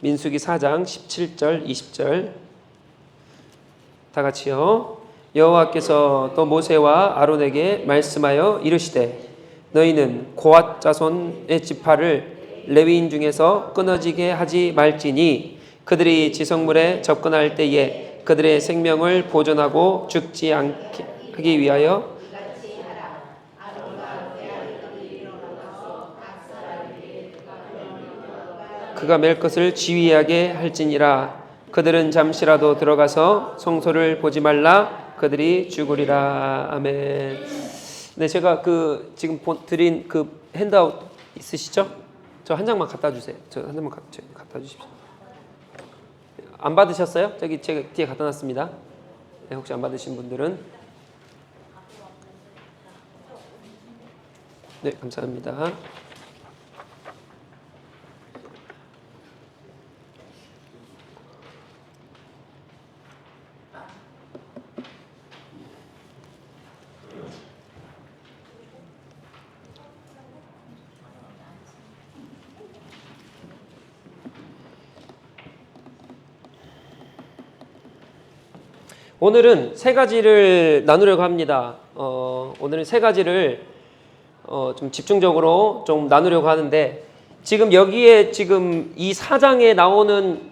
민수기 4장 17절 20절 다 같이요. 여호와께서 또 모세와 아론에게 말씀하여 이르시되 너희는 고앗 자손의 지파를 레위인 중에서 끊어지게 하지 말지니 그들이 지성물에 접근할 때에 그들의 생명을 보존하고 죽지 않게 하기 위하여 그가 맬 것을 지휘하게 할지니라. 그들은 잠시라도 들어가서 성소를 보지 말라. 그들이 죽으리라. 아멘. 네, 제가 지금 드린 핸드아웃 있으시죠? 저 한 장만 갖다 주세요. 저 한 장만 갖다 주십시오. 안 받으셨어요? 저기 제가 뒤에 갖다 놨습니다. 네, 혹시 안 받으신 분들은 네, 감사합니다. 오늘은 세 가지를 나누려고 합니다. 오늘은 세 가지를 좀 집중적으로 좀 나누려고 하는데 지금 여기에 지금 이 4장에 나오는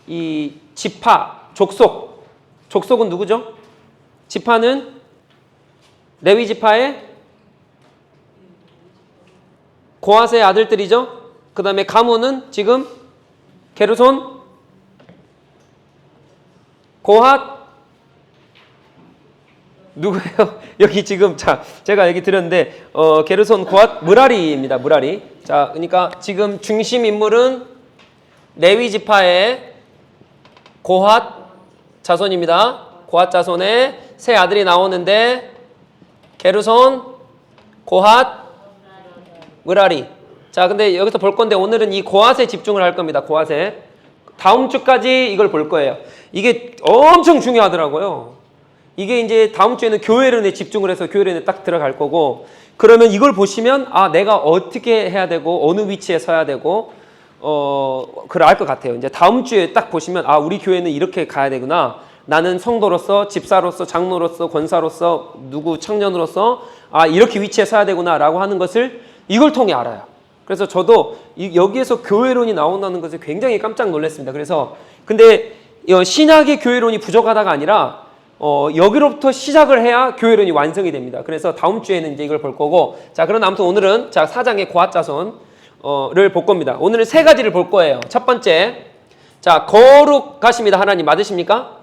이 지파, 족속은 누구죠? 지파는 레위 지파의 고핫의 아들들이죠. 그 다음에 가문은 지금 게르손, 고핫, 누구예요? 여기 지금 제가 얘기 드렸는데 게르손, 고핫, 므라리입니다. 므라리. 자, 그러니까 지금 중심 인물은 레위 지파의 고핫 자손입니다. 고핫 자손의 세 아들이 나오는데 게르손, 고핫, 므라리. 자, 근데 여기서 볼 건데 오늘은 이 고핫에 집중을 할 겁니다. 고핫에. 다음 주까지 이걸 볼 거예요. 이게 엄청 중요하더라고요. 이게 이제 다음 주에는 교회론에 집중을 해서 교회론에 딱 들어갈 거고 그러면 이걸 보시면 내가 어떻게 해야 되고 어느 위치에 서야 되고 그걸 알 것 같아요. 이제 다음 주에 딱 보시면 우리 교회는 이렇게 가야 되구나. 나는 성도로서 집사로서 장로로서 권사로서 누구 청년으로서 이렇게 위치에 서야 되구나 라고 하는 것을 이걸 통해 알아요. 그래서 저도 여기에서 교회론이 나온다는 것에 굉장히 깜짝 놀랐습니다. 그래서 근데 신학의 교회론이 부족하다가 아니라 여기로부터 시작을 해야 교회론이 완성이 됩니다. 그래서 다음 주에는 이제 이걸 볼 거고 자, 그럼 아무튼 오늘은 4장의 고핫 자손을 볼 겁니다. 오늘은 세 가지를 볼 거예요. 첫 번째, 자, 거룩하십니다. 하나님 맞으십니까?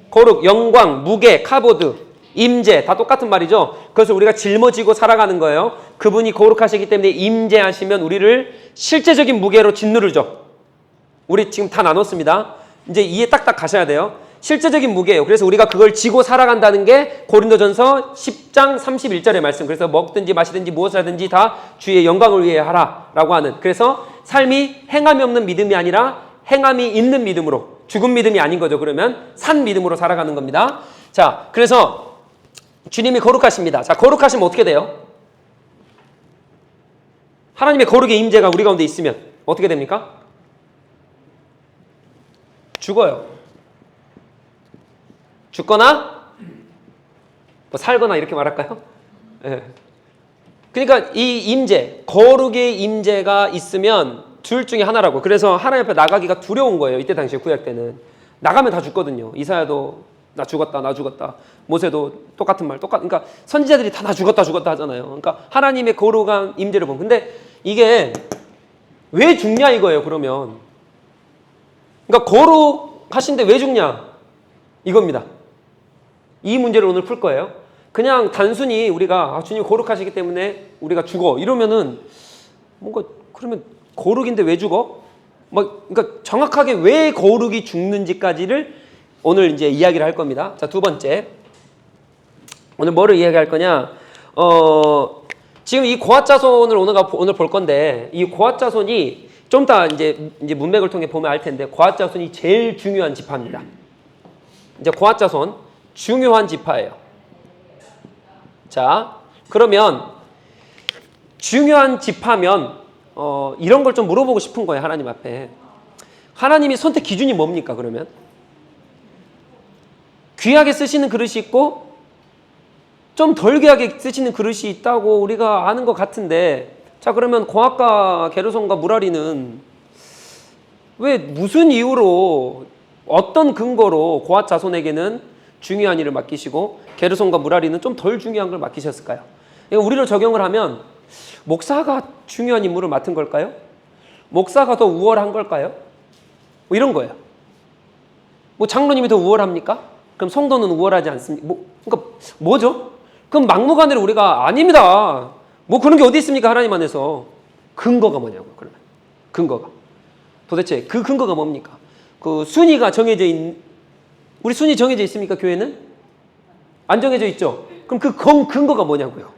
거룩, 영광, 무게, 카보드, 임재 다 똑같은 말이죠. 그래서 우리가 짊어지고 살아가는 거예요. 그분이 거룩하시기 때문에 임재하시면 우리를 실제적인 무게로 짓누르죠. 우리 지금 다 나눴습니다. 이제 이해 딱딱 가셔야 돼요. 실제적인 무게예요. 그래서 우리가 그걸 지고 살아간다는 게 고린도전서 10장 31절의 말씀. 그래서 먹든지 마시든지 무엇을 하든지 다 주의 영광을 위해 하라라고 하는. 그래서 삶이 행함이 없는 믿음이 아니라 행함이 있는 믿음으로, 죽은 믿음이 아닌 거죠. 그러면 산 믿음으로 살아가는 겁니다. 자, 그래서 주님이 거룩하십니다. 자, 거룩하시면 어떻게 돼요? 하나님의 거룩의 임재가 우리 가운데 있으면 어떻게 됩니까? 죽어요. 죽거나 뭐 살거나 이렇게 말할까요? 네. 그러니까 이 임재, 거룩의 임재가 있으면 둘 중에 하나라고. 그래서 하나님 앞에 나가기가 두려운 거예요. 이때 당시에 구약 때는. 나가면 다 죽거든요. 이사야도 나 죽었다. 모세도 똑같은 말, 그러니까 선지자들이 다 나 죽었다 하잖아요. 그러니까 하나님의 거룩한 임재를 보면. 근데 이게 왜 죽냐 이거예요. 그러면. 그러니까 거룩하신데 왜 죽냐 이겁니다. 이 문제를 오늘 풀 거예요. 그냥 단순히 우리가 주님 거룩하시기 때문에 우리가 죽어 이러면은 뭔가 그러면 거룩인데 왜 죽어? 그러니까 정확하게 왜 거룩이 죽는지까지를 오늘 이제 이야기를 할 겁니다. 자, 두 번째. 오늘 뭐를 이야기할 거냐? 지금 이 고핫 자손을 오늘 볼 건데 이 고핫 자손이 좀 이따 이제 문맥을 통해 보면 알 텐데 고핫 자손이 제일 중요한 지파입니다. 이제 고핫 자손 중요한 지파예요. 자, 그러면 중요한 지파면 이런 걸 좀 물어보고 싶은 거예요. 하나님 앞에. 하나님이 선택 기준이 뭡니까, 그러면? 귀하게 쓰시는 그릇이 있고 좀 덜 귀하게 쓰시는 그릇이 있다고 우리가 아는 것 같은데, 자, 그러면 고앗과 게르손과 무라리는 왜 무슨 이유로 어떤 근거로 고앗 자손에게는 중요한 일을 맡기시고 게르손과 무라리는 좀 덜 중요한 걸 맡기셨을까요? 이거 우리로 적용을 하면 목사가 중요한 임무를 맡은 걸까요? 목사가 더 우월한 걸까요? 뭐 이런 거예요. 뭐 장로님이 더 우월합니까? 그럼 성도는 우월하지 않습니까? 그러니까 뭐죠? 그럼 막무가내로 우리가 아닙니다. 뭐 그런 게 어디 있습니까? 하나님 안에서. 근거가 뭐냐고요, 그러면. 근거가. 도대체 그 근거가 뭡니까? 그 순위가 정해져 우리 순위 정해져 있습니까, 교회는? 안 정해져 있죠? 그럼 그 근거가 뭐냐고요?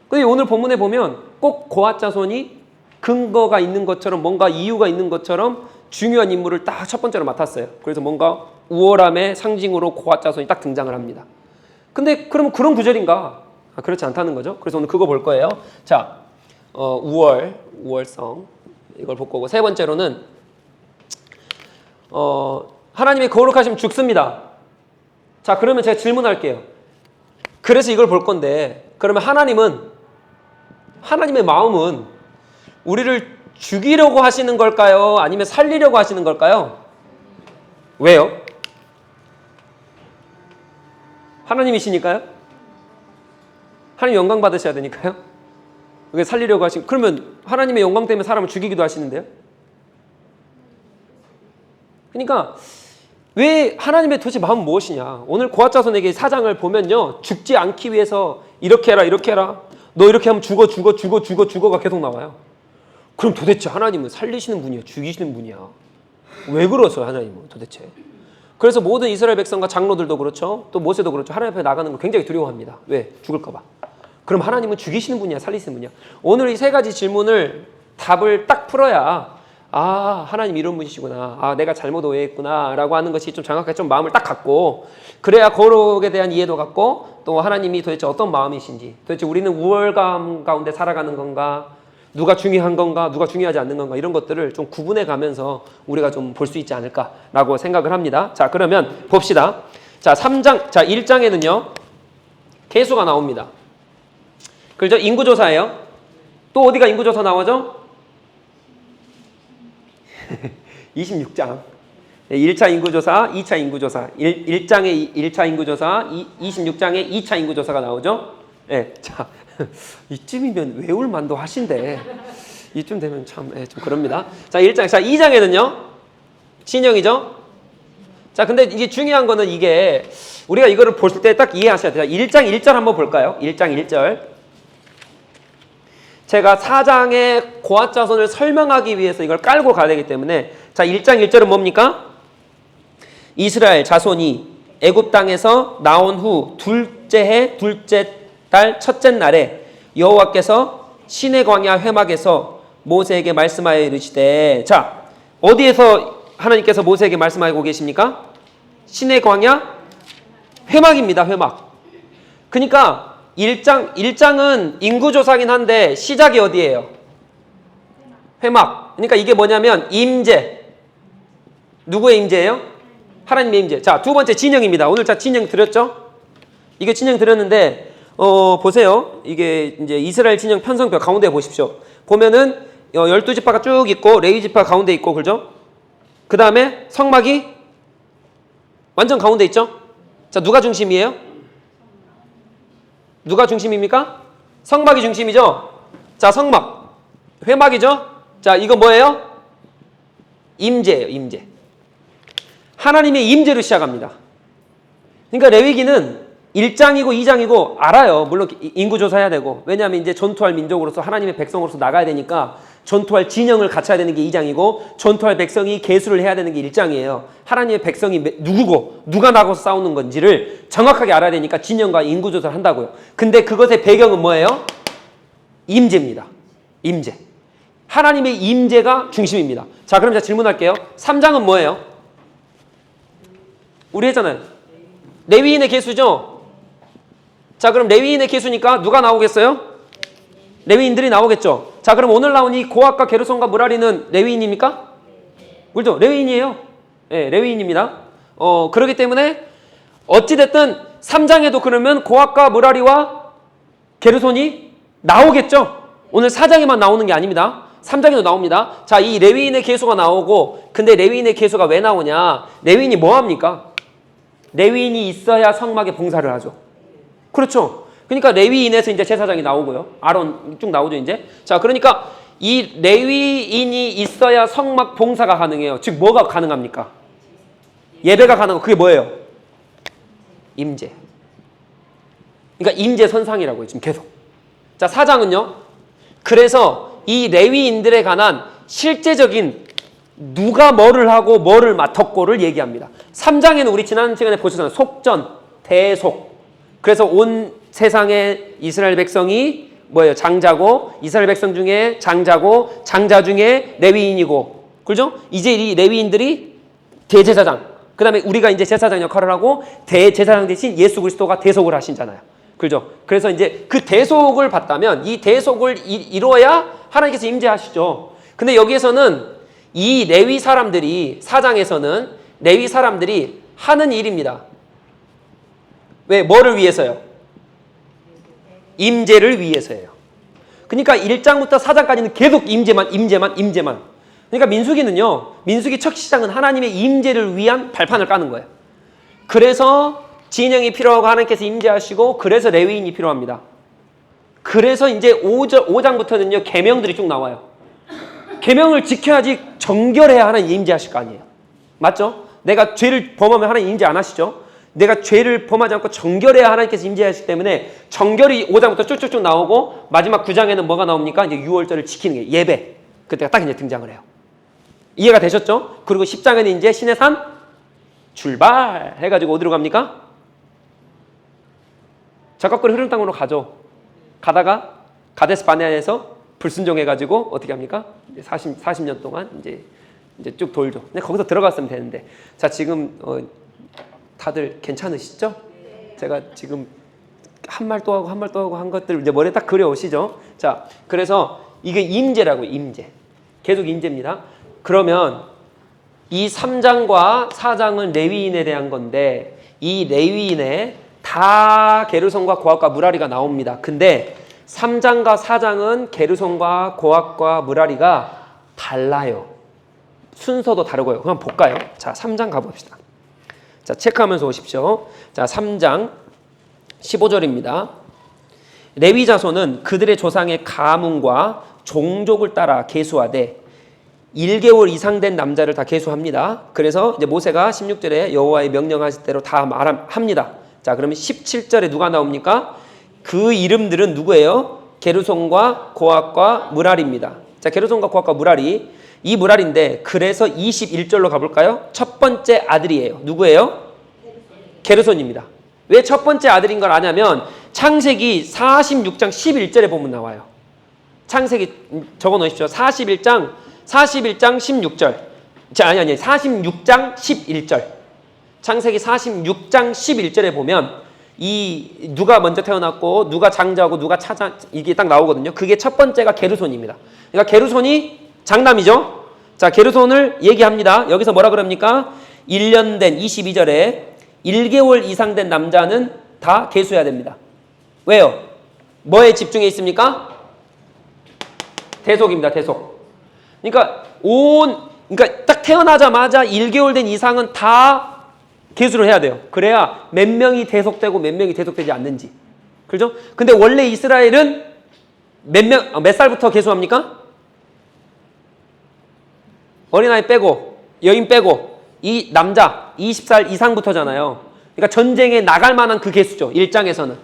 근데 오늘 본문에 보면 꼭 고앗 자손이 근거가 있는 것처럼, 뭔가 이유가 있는 것처럼 중요한 임무를 딱 첫 번째로 맡았어요. 그래서 뭔가 우월함의 상징으로 고앗 자손이 딱 등장을 합니다. 근데 그러면 그런 구절인가? 그렇지 않다는 거죠. 그래서 오늘 그거 볼 거예요. 자, 우월성 이걸 볼 거고, 세 번째로는 하나님의 거룩하심 죽습니다. 자, 그러면 제가 질문할게요. 그래서 이걸 볼 건데, 그러면 하나님의 마음은 우리를 죽이려고 하시는 걸까요? 아니면 살리려고 하시는 걸까요? 왜요? 하나님이시니까요? 하나님 영광 받으셔야 되니까요? 왜 살리려고 그러면 하나님의 영광 때문에 사람을 죽이기도 하시는데요? 그러니까 왜 하나님의 도대체 마음은 무엇이냐? 오늘 고앗 자손에게 사장을 보면요, 죽지 않기 위해서 이렇게 해라, 이렇게 해라, 너 이렇게 하면 죽어가 계속 나와요. 그럼 도대체 하나님은 살리시는 분이야, 죽이시는 분이야? 왜 그러세요, 하나님은 도대체? 그래서 모든 이스라엘 백성과 장로들도 그렇죠, 또 모세도 그렇죠, 하나님 앞에 나가는 걸 굉장히 두려워합니다. 왜? 죽을까 봐. 그럼 하나님은 죽이시는 분이야, 살리시는 분이야? 오늘 이 세 가지 질문을 답을 딱 풀어야, 아, 하나님 이런 분이시구나, 아, 내가 잘못 오해했구나 라고 하는 것이 좀 정확하게 좀 마음을 딱 갖고, 그래야 거룩에 대한 이해도 갖고, 또 하나님이 도대체 어떤 마음이신지, 도대체 우리는 우월감 가운데 살아가는 건가, 누가 중요한 건가, 누가 중요하지 않는 건가, 이런 것들을 좀 구분해 가면서 우리가 좀 볼 수 있지 않을까라고 생각을 합니다. 자, 그러면 봅시다. 자, 1장에는요 계수가 나옵니다. 그렇죠? 인구조사예요. 또 어디가 인구조사 나오죠? 26장. 1차 인구조사, 2차 인구조사. 1장에 1차 인구조사, 26장에 2차 인구조사가 나오죠? 네, 자, 이쯤이면 외울 만도 하신데, 이쯤 되면 참, 좀 그럽니다. 자, 2장에는요, 진영이죠? 자, 근데 이게 중요한 거는 이게, 우리가 이거를 볼 때 딱 이해하셔야 돼요. 1장 1절 한번 볼까요? 1장 1절. 제가 4장의 고앗 자손을 설명하기 위해서 이걸 깔고 가야 되기 때문에, 자, 1장 1절은 뭡니까? 이스라엘 자손이 애굽 땅에서 나온 후 둘째 해 둘째 달 첫째 날에 여호와께서 시내 광야 회막에서 모세에게 말씀하여 이르시되, 자, 어디에서 하나님께서 모세에게 말씀하고 계십니까? 시내 광야 회막입니다. 회막. 그러니까 1장은 인구조사긴 한데 시작이 어디예요? 회막. 그러니까 이게 뭐냐면 임재. 누구의 임재예요? 하나님의 임재. 자, 두 번째 진영입니다. 오늘 자 진영 드렸죠? 이게 진영 드렸는데, 보세요. 이게 이제 이스라엘 진영 편성표 가운데 보십시오. 보면은 12지파가 쭉 있고 레위 지파 가운데 있고, 그죠? 그 다음에 성막이 완전 가운데 있죠? 자, 누가 중심이에요? 누가 중심입니까? 성막이 중심이죠? 자, 성막. 회막이죠? 자, 이거 뭐예요? 임재예요, 임재. 하나님의 임재로 시작합니다. 그러니까 레위기는 1장이고 2장이고 알아요. 물론 인구조사해야 되고. 왜냐하면 이제 전투할 민족으로서 하나님의 백성으로서 나가야 되니까 전투할 진영을 갖춰야 되는 게 2장이고, 전투할 백성이 계수를 해야 되는 게 1장이에요. 하나님의 백성이 누구고 누가 나가서 싸우는 건지를 정확하게 알아야 되니까 진영과 인구조사를 한다고요. 근데 그것의 배경은 뭐예요? 임재입니다. 임재. 하나님의 임재가 중심입니다. 자, 그럼 제가 질문할게요. 3장은 뭐예요? 우리 했잖아요. 레위인의 계수죠? 자, 그럼 레위인의 계수니까 누가 나오겠어요? 레위인들이 나오겠죠. 자, 그럼 오늘 나온 이 고앗과 게르손과 무라리는 레위인입니까? 그렇죠? 레위인이에요. 예, 레위인입니다. 그렇기 때문에 어찌됐든 3장에도 그러면 고핫과 므라리와 게르손이 나오겠죠? 오늘 4장에만 나오는 게 아닙니다. 3장에도 나옵니다. 자, 이 레위인의 계수가 나오고, 근데 레위인의 계수가 왜 나오냐? 레위인이 뭐 합니까? 레위인이 있어야 성막에 봉사를 하죠. 그렇죠? 그러니까 레위인에서 이제 제사장이 나오고요. 아론 쭉 나오죠, 이제. 자, 그러니까 이 레위인이 있어야 성막 봉사가 가능해요. 즉, 뭐가 가능합니까? 예배가 가능하고, 그게 뭐예요? 임재. 그러니까 임재 선상이라고요, 지금 계속. 자, 4장은요. 그래서 이 레위인들에 관한 실제적인 누가 뭐를 하고 뭐를 맡았고를 얘기합니다. 3장에는 우리 지난 시간에 보셨잖아요. 속전, 대속. 그래서 온 세상의 이스라엘 백성이 뭐예요? 장자고, 이스라엘 백성 중에 장자고, 장자 중에 레위인이고, 그죠? 이제 이 레위인들이 대제사장, 그 다음에 우리가 이제 제사장 역할을 하고 대제사장 대신 예수 그리스도가 대속을 하신잖아요. 그죠? 그래서 이제 그 대속을 받다면 이 대속을 이루어야 하나님께서 임재하시죠. 근데 여기에서는 이 레위 사람들이, 4장에서는 레위 사람들이 하는 일입니다. 왜? 뭐를 위해서요? 임재를 위해서예요. 그러니까 1장부터 4장까지는 계속 임재만. 그러니까 민수기는요, 민수기 첫 시작은 하나님의 임재를 위한 발판을 까는 거예요. 그래서 진영이 필요하고 하나님께서 임재하시고, 그래서 레위인이 필요합니다. 그래서 이제 5장부터는요, 계명들이 쭉 나와요. 계명을 지켜야지 정결해야 하나님 임재하실 거 아니에요. 맞죠? 내가 죄를 범하면 하나님 임재 안 하시죠? 내가 죄를 범하지 않고 정결해야 하나님께서 임재하시기 때문에 정결이 5장부터 쭉쭉쭉 나오고, 마지막 9장에는 뭐가 나옵니까? 이제 6월절을 지키는 게 예배. 그때가 딱 이제 등장을 해요. 이해가 되셨죠? 그리고 10장에는 이제 신의 산 출발 해가지고 어디로 갑니까? 적각거리 흐름 땅으로 가죠. 가다가 가데스 바네아에서 불순종해가지고 어떻게 합니까? 이제 40년 동안 이제 쭉 돌죠. 근데 거기서 들어갔으면 되는데. 자, 지금 다들 괜찮으시죠? 제가 지금 한 말 또 하고 한 말 또 하고 한 것들 이제 머리에 딱 그려오시죠? 자, 그래서 이게 임재라고, 임재. 계속 임재입니다. 그러면 이 3장과 4장은 레위인에 대한 건데, 이 레위인에 다 게르손과 고핫과 므라리가 나옵니다. 근데 3장과 4장은 게르손과 고핫과 므라리가 달라요. 순서도 다르고요. 그럼 볼까요? 자, 3장 가봅시다. 자, 체크하면서 오십시오. 자, 3장 15절입니다. 레위 자손은 그들의 조상의 가문과 종족을 따라 계수하되 1개월 이상 된 남자를 다 계수합니다. 그래서 이제 모세가 16절에 여호와의 명령하실 대로 다 말합니다. 자, 그러면 17절에 누가 나옵니까? 그 이름들은 누구예요? 게르손과 고핫과 므라리입니다. 자, 게르손과 고핫과 므라리. 이 므라리인데, 그래서 21절로 가볼까요? 첫 번째 아들이에요. 누구예요? 게르손입니다. 왜 첫 번째 아들인 걸 아냐면 창세기 46장 11절에 보면 나와요. 창세기 적어 놓으십시오. 41장 16절. 자, 아니 46장 11절. 창세기 46장 11절에 보면 이 누가 먼저 태어났고 누가 장자고 누가 차장, 이게 딱 나오거든요. 그게 첫 번째가 게르손입니다. 그러니까 게르손이 장남이죠. 자, 게르손을 얘기합니다. 여기서 뭐라 그럽니까? 1년 된 22절에 1개월 이상 된 남자는 다 계수해야 됩니다. 왜요? 뭐에 집중해 있습니까? 대속입니다. 대속. 그러니까 그러니까 딱 태어나자마자 1개월 된 이상은 다 계수를 해야 돼요. 그래야 몇 명이 대속되고 몇 명이 대속되지 않는지. 그렇죠? 근데 원래 이스라엘은 몇 살부터 계수합니까? 어린아이 빼고, 여인 빼고, 이 남자 20살 이상부터잖아요. 그러니까 전쟁에 나갈 만한 그 계수죠. 1장에서는.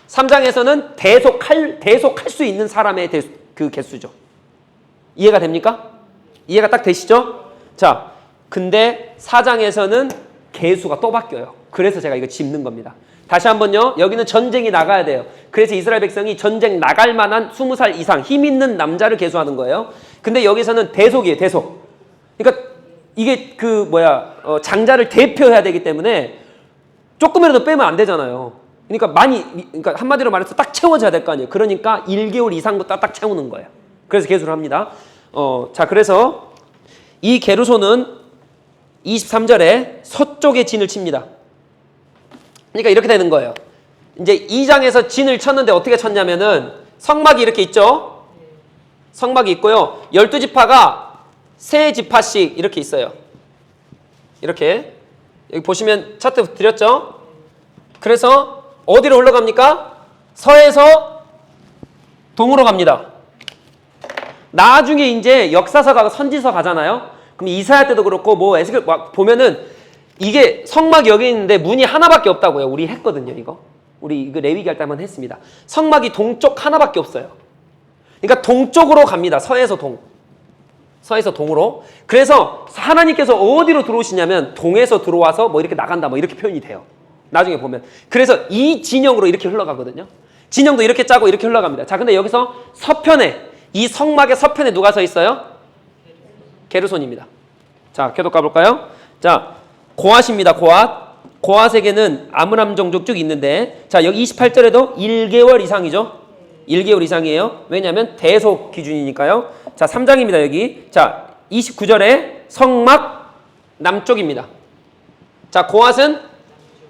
3장에서는 대속할 수 있는 사람의 그 개수죠. 이해가 됩니까? 이해가 딱 되시죠? 자, 근데 4장에서는 개수가 또 바뀌어요. 그래서 제가 이거 짚는 겁니다. 다시 한번요. 여기는 전쟁이 나가야 돼요. 그래서 이스라엘 백성이 전쟁 나갈 만한 20살 이상 힘 있는 남자를 계수하는 거예요. 근데 여기서는 대속이에요. 대속. 그러니까 이게 장자를 대표해야 되기 때문에 조금이라도 빼면 안 되잖아요. 그러니까 한마디로 말해서 딱 채워져야 될 거 아니에요. 그러니까 1개월 이상부터 딱 채우는 거예요. 그래서 계수를 합니다. 자, 그래서 이 게르손은 23절에 서쪽에 진을 칩니다. 그러니까 이렇게 되는 거예요. 이제 2장에서 진을 쳤는데 어떻게 쳤냐면은 성막이 이렇게 있죠. 성막이 있고요. 12지파가 3지파씩 이렇게 있어요. 이렇게 여기 보시면 차트 드렸죠. 그래서 어디로 흘러갑니까? 서에서 동으로 갑니다. 나중에 이제 역사서가 선지서 가잖아요. 그럼 이사야 때도 그렇고 뭐 에스겔 보면은 이게 성막이 여기 있는데 문이 하나밖에 없다고요. 우리 했거든요, 이거. 우리 이거 레위기 할 때 한번 했습니다. 성막이 동쪽 하나밖에 없어요. 그러니까 동쪽으로 갑니다. 서에서 동. 서에서 동으로. 그래서 하나님께서 어디로 들어오시냐면 동에서 들어와서 뭐 이렇게 나간다 뭐 이렇게 표현이 돼요. 나중에 보면. 그래서 이 진영으로 이렇게 흘러가거든요. 진영도 이렇게 짜고 이렇게 흘러갑니다. 자, 근데 여기서 서편에 이 성막의 서편에 누가 서 있어요? 게르손입니다. 자, 계속 가볼까요? 자, 고앗입니다. 고앗. 고앗에게는 아므람 종족 쭉 있는데, 자, 여기 28절에도 1개월 이상이죠. 1개월 이상이에요. 왜냐하면 대속 기준이니까요. 자, 3장입니다. 여기. 자, 29절에 성막 남쪽입니다. 자, 고앗은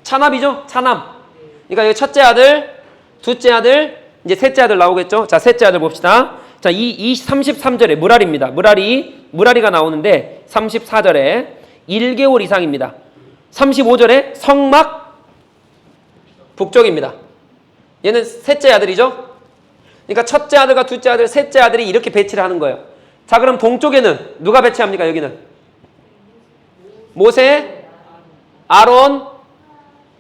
차납이죠. 차남. 그러니까 여기 첫째 아들, 둘째 아들, 이제 셋째 아들 나오겠죠. 자, 셋째 아들 봅시다. 자, 33절에 무라리입니다. 무라리가 나오는데 34절에 1개월 이상입니다. 35절에 성막 북쪽입니다. 얘는 셋째 아들이죠. 그러니까 첫째 아들과 둘째 아들, 셋째 아들이 이렇게 배치를 하는 거예요. 자, 그럼 동쪽에는 누가 배치합니까? 여기는 모세, 아론,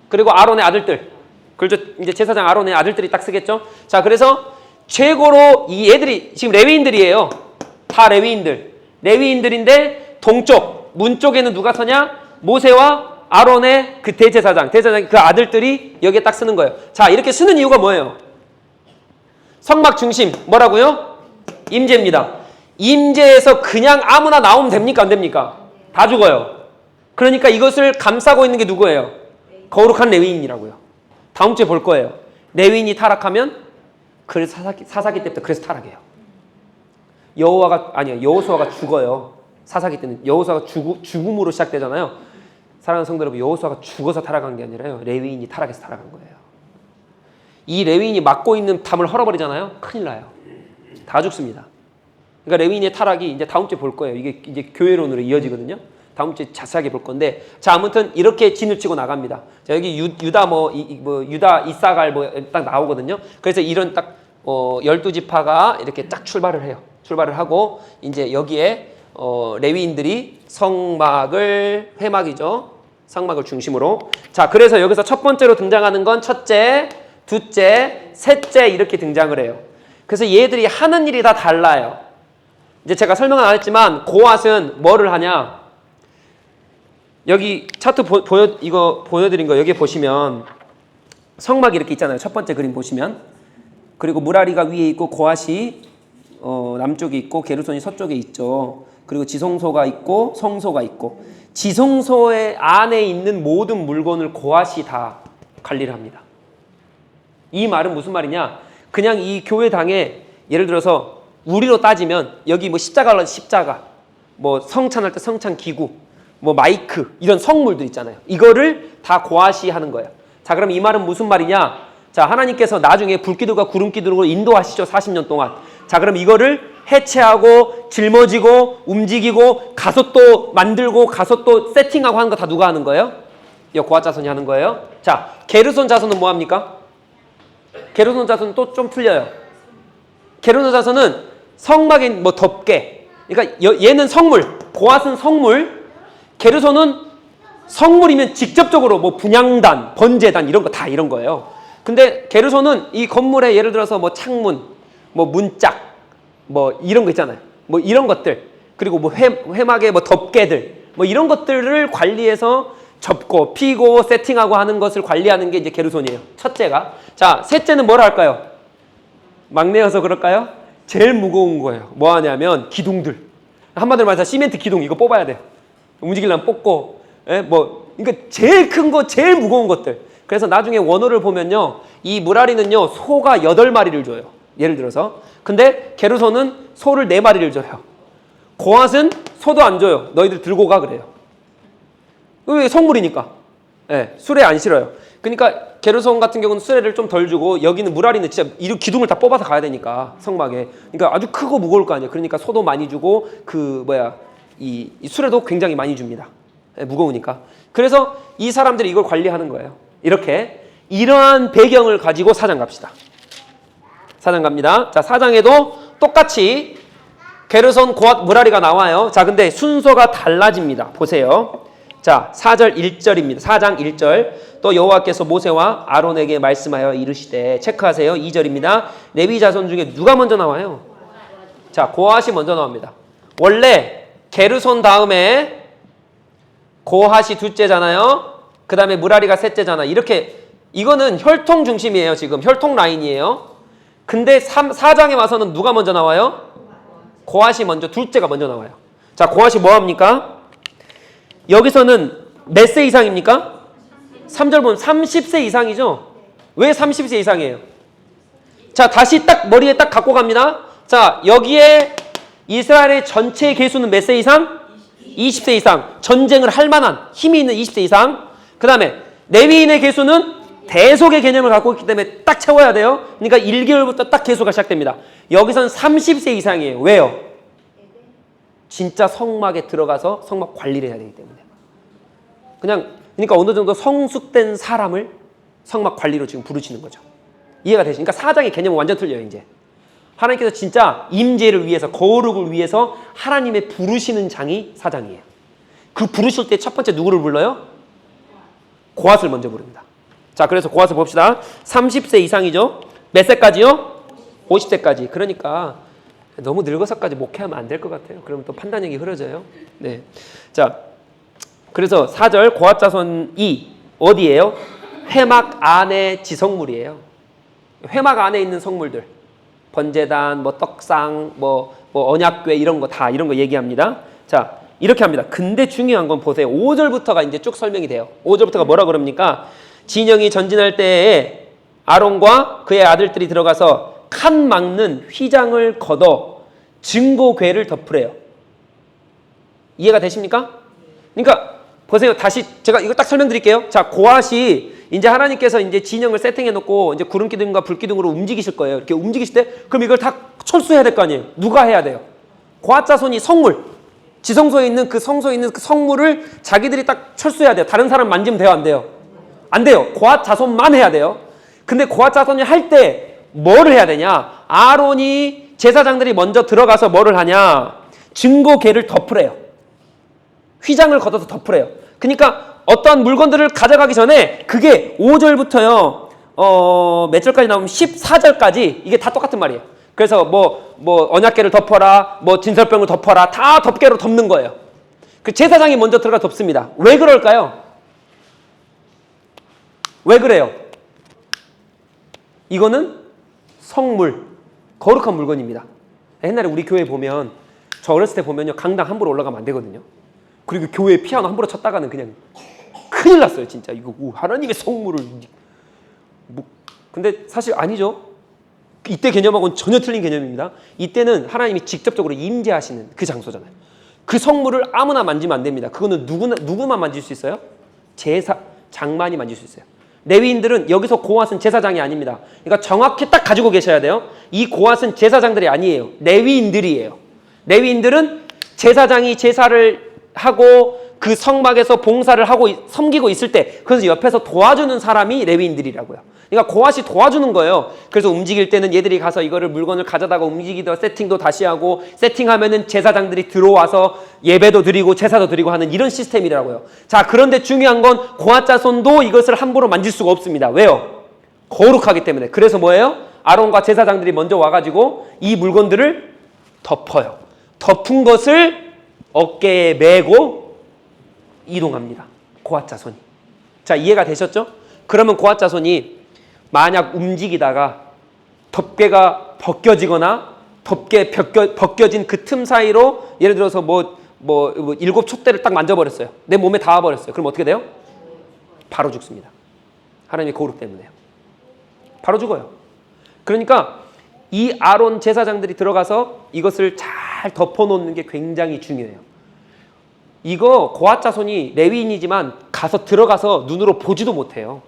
그리고 아론의 아들들. 그렇죠. 이제 제사장 아론의 아들들이 딱 쓰겠죠. 자, 그래서 최고로 이 애들이 지금 레위인들이에요. 다 레위인들. 레위인들인데 동쪽 문 쪽에는 누가 서냐? 모세와 아론의 그 대제사장 그 아들들이 여기에 딱 쓰는 거예요. 자, 이렇게 쓰는 이유가 뭐예요? 성막 중심 뭐라고요? 임재입니다. 임재에서 그냥 아무나 나오면 됩니까? 안 됩니까? 다 죽어요. 그러니까 이것을 감싸고 있는 게 누구예요? 거룩한 레위인이라고요. 다음 주에 볼 거예요. 레위인이 타락하면 그래서 사사기 때부터 그래서 타락해요. 여호수아가 죽어요. 사사기 때는 여호수아가 죽음으로 시작되잖아요. 사랑하는 성도 여러분, 여호수아가 죽어서 타락한 게 아니라요. 레위인이 타락해서 타락한 거예요. 이 레위인이 맡고 있는 담을 헐어버리잖아요. 큰일 나요. 다 죽습니다. 그러니까 레위인의 타락이 이제 다음 주에 볼 거예요. 이게 이제 교회론으로 이어지거든요. 다음 주에 자세하게 볼 건데, 자, 아무튼 이렇게 진을 치고 나갑니다. 자, 여기 유다 유다 이사갈 딱 나오거든요. 그래서 이런 딱 12지파가 이렇게 딱 출발을 해요. 출발을 하고 이제 여기에 레위인들이 성막을 회막이죠. 성막을 중심으로. 자, 그래서 여기서 첫 번째로 등장하는 건 첫째, 둘째, 셋째 이렇게 등장을 해요. 그래서 얘들이 하는 일이 다 달라요. 이제 제가 설명은 안 했지만 고앗은 뭐를 하냐? 여기 차트 이거 보여드린 거 여기 보시면 성막이 이렇게 있잖아요. 첫 번째 그림 보시면. 그리고 무라리가 위에 있고 고앗이 남쪽에 있고 게르손이 서쪽에 있죠. 그리고 지성소가 있고 성소가 있고, 지성소의 안에 있는 모든 물건을 고앗이 다 관리를 합니다. 이 말은 무슨 말이냐? 그냥 이 교회당에 예를 들어서 우리로 따지면 여기 뭐 십자가, 뭐 성찬할 때 성찬 기구, 뭐 마이크 이런 성물들 있잖아요. 이거를 다 고앗이 하는 거예요. 자, 그럼 이 말은 무슨 말이냐? 자, 하나님께서 나중에 불기둥과 구름기둥으로 인도하시죠. 40년 동안. 자, 그럼 이거를 해체하고 짊어지고 움직이고 가서 또 만들고 가서 또 세팅하고 하는 거 다 누가 하는 거예요? 이 고앗 자손이 하는 거예요. 자, 게르손 자손은 뭐 합니까? 게르손 자손은 또 좀 틀려요. 게르손 자손은 성막에 뭐 덮개. 그러니까 얘는 성물, 고앗은 성물, 게르손은 성물이면 직접적으로 뭐 분향단, 번제단 이런 거 다 이런 거예요. 근데 게르손은 이 건물에 예를 들어서 뭐 창문, 뭐 문짝, 뭐 이런 거 있잖아요. 뭐 이런 것들, 그리고 뭐 회막에 뭐 덮개들, 뭐 이런 것들을 관리해서 접고 피고 세팅하고 하는 것을 관리하는 게 이제 게르손이에요. 첫째가. 자, 셋째는 뭘 할까요? 막내여서 그럴까요? 제일 무거운 거예요. 뭐 하냐면 기둥들. 한마디로 말해서 시멘트 기둥 이거 뽑아야 돼. 움직이려면 뽑고, 그러니까 제일 큰 거, 제일 무거운 것들. 그래서 나중에 원어를 보면요, 이 무라리는요 소가 8마리를 줘요. 예를 들어서. 근데 게르손은 소를 4마리를 줘요. 고앗은 소도 안 줘요. 너희들 들고 가 그래요. 왜? 성물이니까. 예, 수레 안 실어요. 그러니까 게르손 같은 경우는 수레를 좀 덜 주고 여기는 무라리는 진짜 이 기둥을 다 뽑아서 가야 되니까 성막에. 그러니까 아주 크고 무거울 거 아니에요. 그러니까 소도 많이 주고 이 수레도 굉장히 많이 줍니다. 예, 무거우니까. 그래서 이 사람들이 이걸 관리하는 거예요. 이렇게 이러한 배경을 가지고 4장 갑시다. 4장 갑니다. 자, 4장에도 똑같이 게르손, 고앗, 무라리가 나와요. 자, 근데 순서가 달라집니다. 보세요. 자, 4절 1절입니다. 4장 1절. 또 여호와께서 모세와 아론에게 말씀하여 이르시되, 체크하세요. 2절입니다. 레위 자손 중에 누가 먼저 나와요? 자, 고앗이 먼저 나옵니다. 원래 게르손 다음에 고앗이 둘째잖아요. 그 다음에 무라리가 셋째잖아. 이렇게 이거는 혈통 중심이에요. 지금 혈통 라인이에요. 근데 4장에 와서는 누가 먼저 나와요? 고앗이 먼저, 둘째가 먼저 나와요. 자, 고앗이 뭐합니까? 여기서는 몇 세 이상입니까? 3절 보면 30세 이상이죠? 왜 30세 이상이에요? 자, 다시 딱 머리에 딱 갖고 갑니다. 자, 여기에 이스라엘의 전체 개수는 몇 세 이상? 20세 이상. 전쟁을 할 만한 힘이 있는 20세 이상. 그 다음에 레위인의 개수는 대속의 개념을 갖고 있기 때문에 딱 채워야 돼요. 그러니까 1개월부터 딱 개수가 시작됩니다. 여기선 30세 이상이에요. 왜요? 진짜 성막에 들어가서 성막 관리를 해야 되기 때문에. 그러니까 어느 정도 성숙된 사람을 성막 관리로 지금 부르시는 거죠. 이해가 되시니까 4장의 개념은 완전 틀려요. 이제 하나님께서 진짜 임재를 위해서, 거룩을 위해서 하나님의 부르시는 장이 4장이에요. 그 부르실 때 첫 번째 누구를 불러요? 고앗을 먼저 부릅니다. 자, 그래서 고앗을 봅시다. 30세 이상이죠. 몇 세까지요? 50세까지. 그러니까 너무 늙어서까지 목회하면 안 될 것 같아요. 그러면 또 판단력이 흐려져요. 네. 자, 그래서 4절 고앗 자손이 어디예요? 회막 안에 지성물이에요. 회막 안에 있는 성물들. 번제단, 떡상, 언약궤 이런 거 다 이런 거 얘기합니다. 자, 이렇게 합니다. 근데 중요한 건 보세요. 5절부터가 이제 쭉 설명이 돼요. 5절부터가 뭐라 그럽니까? 진영이 전진할 때에 아론과 그의 아들들이 들어가서 칸 막는 휘장을 걷어 증거궤를 덮으래요. 이해가 되십니까? 그러니까 보세요. 다시 제가 이거 딱 설명드릴게요. 자, 고앗이 이제 하나님께서 이제 진영을 세팅해 놓고 이제 구름 기둥과 불 기둥으로 움직이실 거예요. 이렇게 움직이실 때 그럼 이걸 다 철수해야 될 거 아니에요. 누가 해야 돼요? 고앗 자손이 성물, 지성소에 있는 그 성소에 있는 그 성물을 자기들이 딱 철수해야 돼요. 다른 사람 만지면 돼요, 안 돼요? 안 돼요. 고앗 자손만 해야 돼요. 근데 고앗 자손이 할 때 뭐를 해야 되냐? 아론이 제사장들이 먼저 들어가서 뭐를 하냐? 증거궤를 덮으래요. 휘장을 걷어서 덮으래요. 그러니까 어떠한 물건들을 가져가기 전에 그게 5절부터요. 몇 절까지 나오면 14절까지 이게 다 똑같은 말이에요. 그래서 언약궤를 덮어라, 진설병을 덮어라, 다 덮개로 덮는 거예요. 그 제사장이 먼저 들어가 덮습니다. 왜 그럴까요? 왜 그래요? 이거는 성물, 거룩한 물건입니다. 옛날에 우리 교회 보면, 저 어렸을 때 보면요, 강당 함부로 올라가면 안 되거든요. 그리고 교회 피아노 함부로 쳤다가는 그냥 큰일 났어요, 진짜. 이거 하나님의 성물을. 근데 사실 아니죠. 이때 개념하고는 전혀 틀린 개념입니다. 이때는 하나님이 직접적으로 임재하시는 그 장소잖아요. 그 성물을 아무나 만지면 안 됩니다. 그거는 누구만 만질 수 있어요? 제사장만이 만질 수 있어요. 레위인들은 여기서 고앗은 제사장이 아닙니다. 그러니까 정확히 딱 가지고 계셔야 돼요. 이 고앗은 제사장들이 아니에요. 레위인들이에요. 레위인들은 제사장이 제사를 하고 그 성막에서 봉사를 하고 섬기고 있을 때 그래서 옆에서 도와주는 사람이 레위인들이라고요. 그러니까 고앗이 도와주는 거예요. 그래서 움직일 때는 얘들이 가서 이거를 물건을 가져다가 움직이더 세팅도 다시 하고 세팅하면은 제사장들이 들어와서 예배도 드리고 제사도 드리고 하는 이런 시스템이라고요. 자, 그런데 중요한 건 고앗 자손도 이것을 함부로 만질 수가 없습니다. 왜요? 거룩하기 때문에. 그래서 뭐예요? 아론과 제사장들이 먼저 와가지고 이 물건들을 덮어요. 덮은 것을 어깨에 메고 이동합니다. 고앗 자손이. 자, 이해가 되셨죠? 그러면 고앗 자손이 만약 움직이다가 덮개가 벗겨지거나 덮개 벗겨진 그 틈 사이로 예를 들어서 7 촛대를 딱 만져버렸어요. 내 몸에 닿아버렸어요. 그럼 어떻게 돼요? 바로 죽습니다. 하나님의 거룩 때문에요. 바로 죽어요. 그러니까 이 아론 제사장들이 들어가서 이것을 잘 잘 덮어놓는 게 굉장히 중요해요. 이거 고핫 자손이 레위인이지만 가서 들어가서 눈으로 보지도 못해요.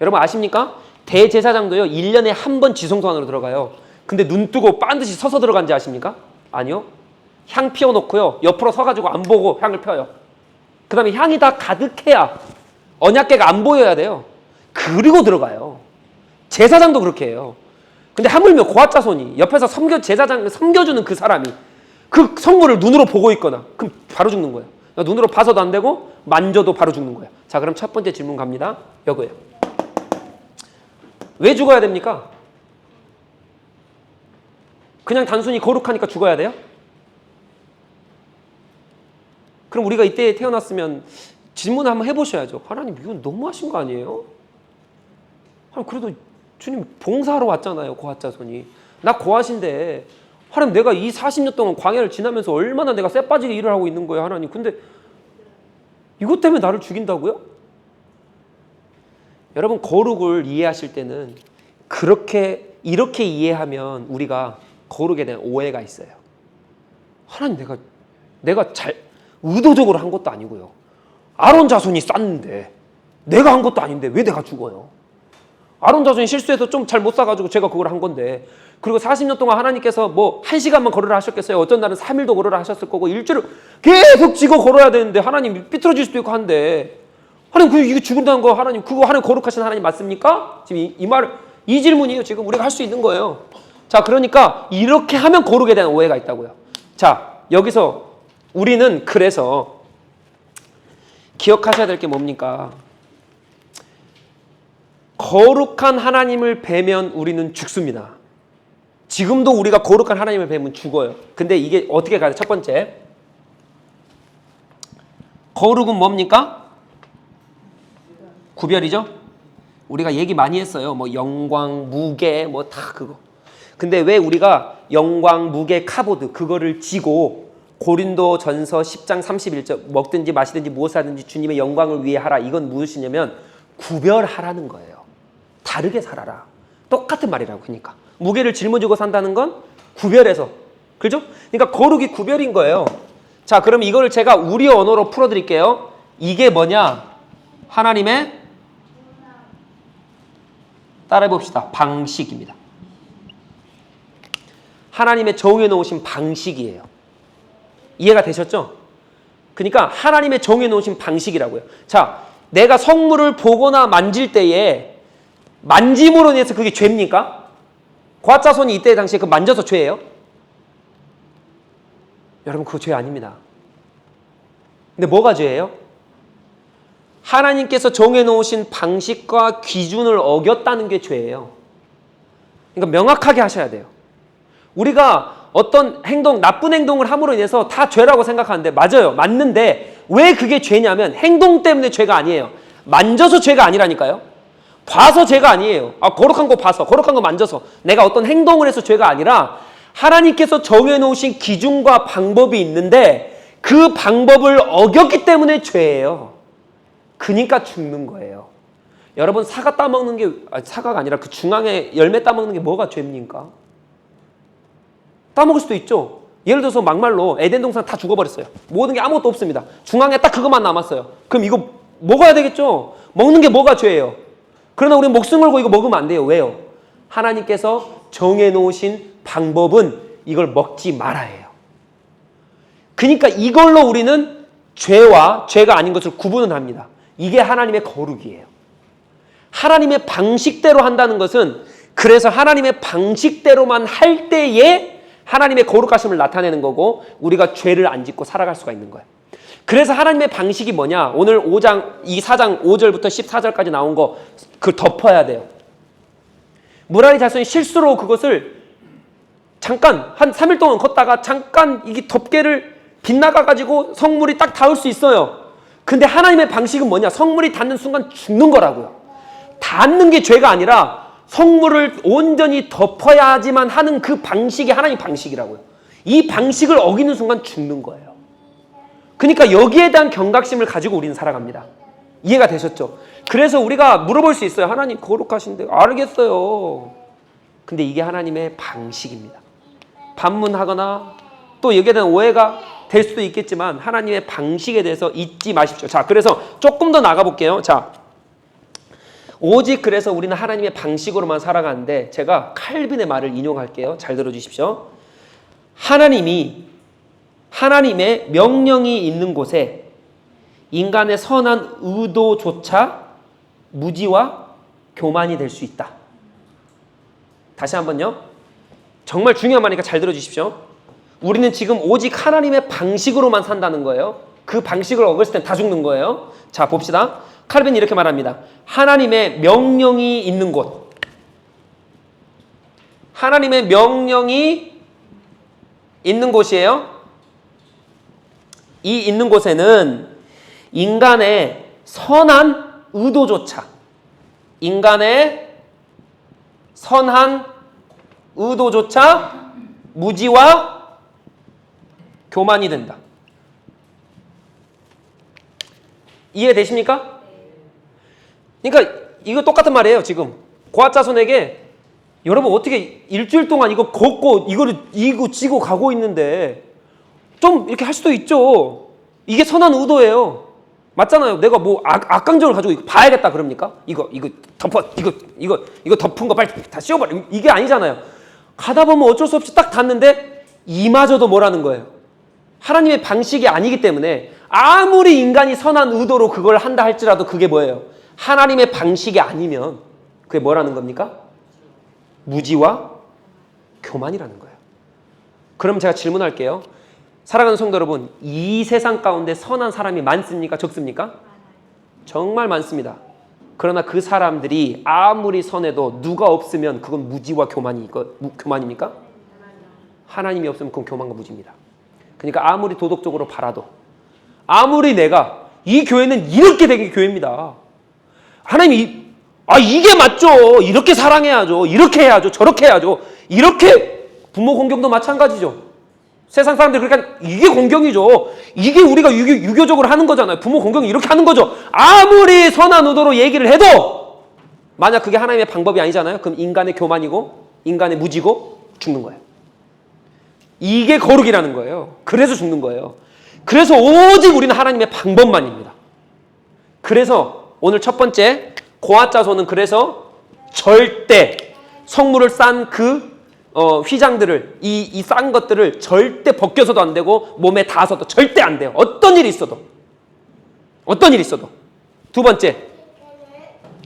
여러분 아십니까? 대제사장도요 1년에 한 번 지성소안으로 들어가요. 근데 눈 뜨고 반드시 서서 들어간지 아십니까? 아니요. 향 피워놓고요 옆으로 서가지고 안 보고 향을 펴요. 그 다음에 향이 다 가득해야 언약궤가 안 보여야 돼요. 그리고 들어가요. 제사장도 그렇게 해요. 근데 하물며 고핫 자손이 옆에서 제사장 섬겨주는 그 사람이 그 성물을 눈으로 보고 있거나 그럼 바로 죽는 거예요. 눈으로 봐서도 안 되고 만져도 바로 죽는 거예요. 자, 그럼 첫 번째 질문 갑니다. 이거예요. 왜 죽어야 됩니까? 그냥 단순히 거룩하니까 죽어야 돼요? 그럼 우리가 이때 태어났으면 질문을 한번 해보셔야죠. 하나님 이건 너무하신 거 아니에요? 그래도 주님 봉사하러 왔잖아요. 고핫 자손이. 나 고핫인데 하나님 내가 이 40년 동안 광야를 지나면서 얼마나 내가 쇠 빠지게 일을 하고 있는 거예요. 하나님. 근데 이것 때문에 나를 죽인다고요? 여러분 거룩을 이해하실 때는 이렇게 이해하면 우리가 거룩에 대한 오해가 있어요. 하나님 내가 잘 의도적으로 한 것도 아니고요. 아론 자손이 쌌는데 내가 한 것도 아닌데 왜 내가 죽어요? 아론 자손이 실수해서 좀 잘 못 싸가지고 제가 그걸 한 건데 그리고 40년 동안 하나님께서 뭐 1시간만 걸으라 하셨겠어요? 어떤 날은 3일도 걸으라 하셨을 거고 일주일 계속 지고 걸어야 되는데 하나님 삐뚤어질 수도 있고 한데 하나님 이거 죽는다는 거 하나님 그거 하나님 거룩하신 하나님 맞습니까? 지금 이 질문이에요. 지금 우리가 할 수 있는 거예요. 자, 그러니까 이렇게 하면 거룩에 대한 오해가 있다고요. 자, 여기서 우리는 그래서 기억하셔야 될 게 뭡니까? 거룩한 하나님을 뵈면 우리는 죽습니다. 지금도 우리가 거룩한 하나님을 뵈면 죽어요. 근데 이게 어떻게 가요? 첫 번째, 거룩은 뭡니까? 구별이죠? 우리가 얘기 많이 했어요. 뭐 영광, 무게, 뭐 다 그거. 근데 왜 우리가 영광, 무게, 카보드 그거를 지고 고린도 전서 10장 31절 먹든지 마시든지 무엇을 하든지 주님의 영광을 위해 하라. 이건 무엇이냐면 구별하라는 거예요. 다르게 살아라. 똑같은 말이라고. 그러니까 무게를 짊어지고 산다는 건 구별해서. 그죠? 그러니까 거룩이 구별인 거예요. 자, 그럼 이거를 제가 우리 언어로 풀어드릴게요. 이게 뭐냐? 하나님의 따라해봅시다. 방식입니다. 하나님의 정해놓으신 방식이에요. 이해가 되셨죠? 그러니까 하나님의 정해놓으신 방식이라고요. 자, 내가 성물을 보거나 만질 때에 만짐으로 인해서 그게 죄입니까? 고핫 자손이 이때 당시에 그 만져서 죄예요? 여러분 그거 죄 아닙니다. 근데 뭐가 죄예요? 하나님께서 정해놓으신 방식과 기준을 어겼다는 게 죄예요. 그러니까 명확하게 하셔야 돼요. 우리가 어떤 행동, 나쁜 행동을 함으로 인해서 다 죄라고 생각하는데 맞아요. 맞는데 왜 그게 죄냐면 행동 때문에 죄가 아니에요. 만져서 죄가 아니라니까요. 봐서 죄가 아니에요. 거룩한 거 봐서, 거룩한 거 만져서 내가 어떤 행동을 해서 죄가 아니라 하나님께서 정해놓으신 기준과 방법이 있는데 그 방법을 어겼기 때문에 죄예요. 그러니까 죽는 거예요. 여러분 사과 따먹는 게 사과가 아니라 그 중앙에 열매 따먹는 게 뭐가 죄입니까? 따먹을 수도 있죠. 예를 들어서 막말로 에덴 동산 다 죽어버렸어요. 모든 게 아무것도 없습니다. 중앙에 딱 그것만 남았어요. 그럼 이거 먹어야 되겠죠. 먹는 게 뭐가 죄예요. 그러나 우리는 목숨 걸고 이거 먹으면 안 돼요. 왜요? 하나님께서 정해놓으신 방법은 이걸 먹지 말아야 해요. 그러니까 이걸로 우리는 죄와 죄가 아닌 것을 구분을 합니다. 이게 하나님의 거룩이에요. 하나님의 방식대로 한다는 것은 그래서 하나님의 방식대로만 할 때에 하나님의 거룩하심을 나타내는 거고 우리가 죄를 안 짓고 살아갈 수가 있는 거예요. 그래서 하나님의 방식이 뭐냐? 오늘 4장 5절부터 14절까지 나온 거 그걸 덮어야 돼요. 무라리 자손이 실수로 그것을 잠깐 한 3일 동안 걷다가 잠깐 이게 덮개를 빗나가가지고 성물이 딱 닿을 수 있어요. 근데 하나님의 방식은 뭐냐? 성물이 닿는 순간 죽는 거라고요. 닿는 게 죄가 아니라 성물을 온전히 덮어야지만 하는 그 방식이 하나님 방식이라고요. 이 방식을 어기는 순간 죽는 거예요. 그러니까 여기에 대한 경각심을 가지고 우리는 살아갑니다. 이해가 되셨죠? 그래서 우리가 물어볼 수 있어요. 하나님 거룩하신데 알겠어요. 근데 이게 하나님의 방식입니다. 반문하거나 또 여기에 대한 오해가 될 수도 있겠지만 하나님의 방식에 대해서 잊지 마십시오. 자, 그래서 조금 더 나가볼게요. 자, 오직 그래서 우리는 하나님의 방식으로만 살아가는데 제가 칼빈의 말을 인용할게요. 잘 들어주십시오. 하나님의 명령이 있는 곳에 인간의 선한 의도조차 무지와 교만이 될 수 있다. 다시 한번요. 정말 중요한 말이니까 잘 들어주십시오. 우리는 지금 오직 하나님의 방식으로만 산다는 거예요. 그 방식을 어겼을 땐 다 죽는 거예요. 자, 봅시다. 칼빈이 이렇게 말합니다. 하나님의 명령이 있는 곳. 하나님의 명령이 있는 곳이에요. 이 있는 곳에는 인간의 선한 의도조차 무지와 교만이 된다. 이해되십니까? 그러니까 이거 똑같은 말이에요. 지금 고아자손에게 여러분 어떻게 일주일 동안 이거 걷고 이거 지고 가고 있는데 좀 이렇게 할 수도 있죠. 이게 선한 의도예요. 맞잖아요. 내가 뭐 악감정을 가지고 이거 봐야겠다 그럽니까? 이거 덮은 거 빨리 다 씌워버려. 이게 아니잖아요. 가다 보면 어쩔 수 없이 딱 닿는데 이마저도 뭐라는 거예요. 하나님의 방식이 아니기 때문에 아무리 인간이 선한 의도로 그걸 한다 할지라도 그게 뭐예요? 하나님의 방식이 아니면 그게 뭐라는 겁니까? 무지와 교만이라는 거예요. 그럼 제가 질문할게요. 사랑하는 성도 여러분, 이 세상 가운데 선한 사람이 많습니까? 적습니까? 정말 많습니다. 그러나 그 사람들이 아무리 선해도 누가 없으면 그건 무지와 교만입니까? 하나님이 없으면 그건 교만과 무지입니다. 그러니까 아무리 도덕적으로 바라도 아무리 내가 이 교회는 이렇게 되게 교회입니다. 하나님이 이게 맞죠. 이렇게 사랑해야죠. 이렇게 해야죠. 저렇게 해야죠. 이렇게 부모 공경도 마찬가지죠. 세상 사람들이 그러니까 이게 공경이죠. 이게 우리가 유교적으로 하는 거잖아요. 부모 공경이 이렇게 하는 거죠. 아무리 선한 의도로 얘기를 해도 만약 그게 하나님의 방법이 아니잖아요. 그럼 인간의 교만이고 인간의 무지고 죽는 거예요. 이게 거룩이라는 거예요. 그래서 죽는 거예요. 그래서 오직 우리는 하나님의 방법만입니다. 그래서 오늘 첫 번째 고아자손은 그래서 절대 성물을 싼 그 휘장들을 이 싼 것들을 절대 벗겨서도 안 되고 몸에 닿아서도 절대 안 돼요. 어떤 일이 있어도 두 번째,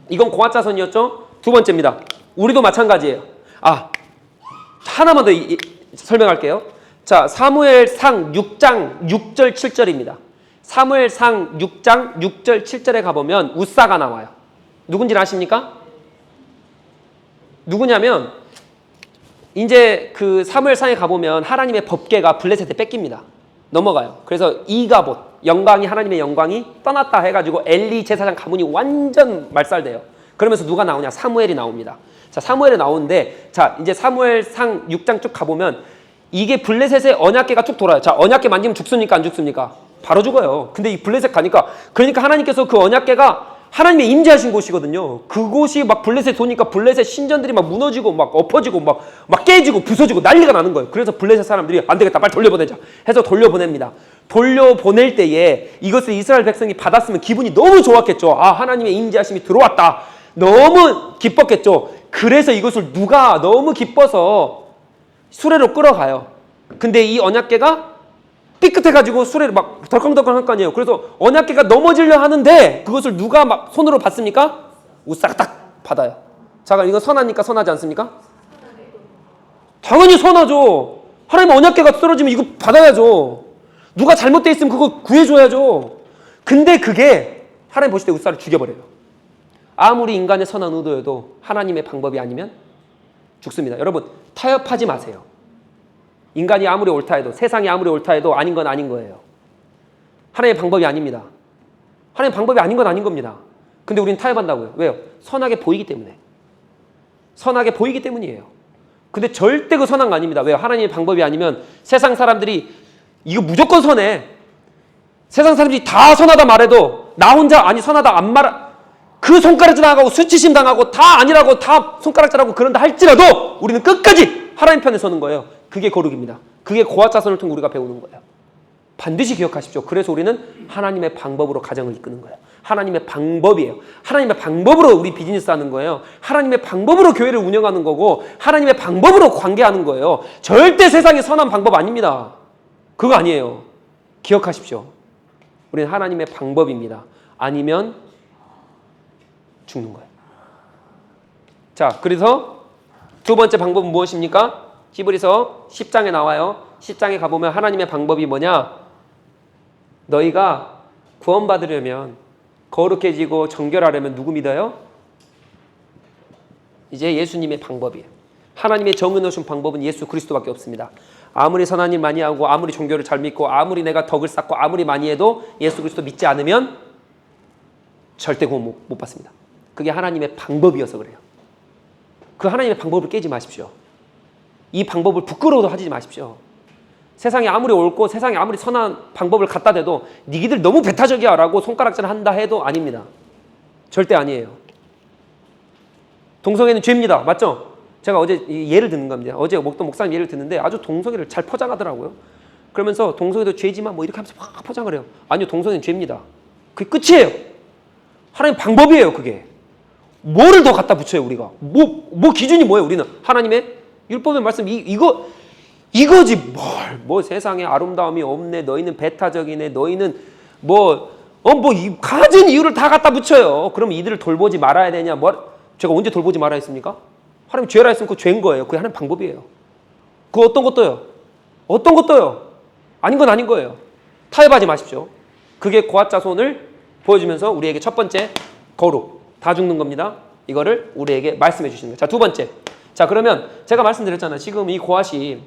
이건 고아자손이었죠. 두 번째입니다. 우리도 마찬가지예요. 하나만 더 설명할게요. 자, 사무엘상 6장 6절 7절입니다. 사무엘상 6장 6절 7절에 가보면 우사가 나와요. 누군지 아십니까? 누구냐면 이제 그 사무엘상에 가보면 하나님의 법궤가 블레셋에 뺏깁니다. 넘어가요. 그래서 이가봇, 영광이 하나님의 영광이 떠났다 해가지고 엘리 제사장 가문이 완전 말살돼요. 그러면서 누가 나오냐? 사무엘이 나옵니다. 자, 사무엘이 나오는데 자, 이제 사무엘상 6장 쭉 가보면 이게 블레셋의 언약궤가 쭉 돌아요. 자, 언약궤 만지면 죽습니까? 안 죽습니까? 바로 죽어요. 근데 이 블레셋 가니까 그러니까 하나님께서 그 언약궤가 하나님의 임재하신 곳이거든요. 그곳이 막 블레셋 도니까 블레셋 신전들이 막 무너지고 막 엎어지고 막 깨지고 부서지고 난리가 나는 거예요. 그래서 블레셋 사람들이 안 되겠다, 빨리 돌려보내자 해서 돌려보냅니다. 돌려보낼 때에 이것을 이스라엘 백성이 받았으면 기분이 너무 좋았겠죠. 하나님의 임재하심이 들어왔다. 너무 기뻤겠죠. 그래서 이것을 누가 너무 기뻐서 수레로 끌어가요. 근데 이 언약궤가 삐끗해가지고 수레를 막 덜컹덜컹 할 거 아니에요. 그래서 언약궤가 넘어지려 하는데 그것을 누가 막 손으로 받습니까? 우사가 딱 받아요. 자, 이건 선하니까 선하지 않습니까? 당연히 선하죠. 하나님 언약궤가 쓰러지면 이거 받아야죠. 누가 잘못돼 있으면 그거 구해줘야죠. 근데 그게 하나님 보실 때 우사를 죽여버려요. 아무리 인간의 선한 의도여도 하나님의 방법이 아니면 죽습니다. 여러분, 타협하지 마세요. 인간이 아무리 옳다 해도, 세상이 아무리 옳다 해도 아닌 건 아닌 거예요. 하나님의 방법이 아닙니다. 하나님의 방법이 아닌 건 아닌 겁니다. 근데 우리는 타협한다고요. 왜요? 선하게 보이기 때문에. 선하게 보이기 때문이에요. 근데 절대 그 선한 거 아닙니다. 왜요? 하나님의 방법이 아니면 세상 사람들이 이거 무조건 선해. 세상 사람들이 다 선하다 말해도 나 혼자 선하다 안 말, 그 손가락질 당하고 수치심 당하고 다 아니라고 다 손가락질하고 그런다 할지라도 우리는 끝까지 하나님 편에 서는 거예요. 그게 거룩입니다. 그게 고아 자손을 통해 우리가 배우는 거예요. 반드시 기억하십시오. 그래서 우리는 하나님의 방법으로 가정을 이끄는 거예요. 하나님의 방법이에요. 하나님의 방법으로 우리 비즈니스 하는 거예요. 하나님의 방법으로 교회를 운영하는 거고 하나님의 방법으로 관계하는 거예요. 절대 세상에 선한 방법 아닙니다. 그거 아니에요. 기억하십시오. 우리는 하나님의 방법입니다. 아니면 죽는 거예요. 자, 그래서 두 번째 방법은 무엇입니까? 히브리서 10장에 나와요. 10장에 가보면 하나님의 방법이 뭐냐? 너희가 구원받으려면 거룩해지고 정결하려면 누구 믿어요? 이제 예수님의 방법이에요. 하나님의 정의로우신 방법은 예수 그리스도밖에 없습니다. 아무리 선한 일 많이 하고 아무리 종교를 잘 믿고 아무리 내가 덕을 쌓고 아무리 많이 해도 예수 그리스도 믿지 않으면 절대 구원 못 받습니다. 그게 하나님의 방법이어서 그래요. 그 하나님의 방법을 깨지 마십시오. 이 방법을 부끄러워도 하지 마십시오. 세상이 아무리 옳고 세상이 아무리 선한 방법을 갖다 대도 니기들 너무 배타적이야 라고 손가락질 한다 해도 아닙니다. 절대 아니에요. 동성애는 죄입니다. 맞죠? 제가 어제 예를 듣는 겁니다. 어제 목동 목사님 예를 듣는데 아주 동성애를 잘 포장하더라고요. 그러면서 동성애도 죄지만 뭐 이렇게 하면서 막 포장을 해요. 아니요, 동성애는 죄입니다. 그게 끝이에요. 하나님 방법이에요. 그게 뭐를 더 갖다 붙여요 우리가? 뭐 기준이 뭐예요? 우리는 하나님의 율법의 말씀 이거지. 뭐 세상에 아름다움이 없네. 너희는 배타적이네. 너희는 가진 이유를 다 갖다 붙여요. 그럼 이들을 돌보지 말아야 되냐? 제가 언제 돌보지 말아야 했습니까? 하나님 죄라 했으면 그거 죄인 거예요. 그게 하나님 방법이에요. 그 어떤 것도요. 아닌 건 아닌 거예요. 타협하지 마십시오. 그게 고아 자손을 보여주면서 우리에게 첫 번째 거룩 다 죽는 겁니다. 이거를 우리에게 말씀해 주시는 거예요. 자, 두 번째. 자, 그러면 제가 말씀드렸잖아요. 지금 이 고앗이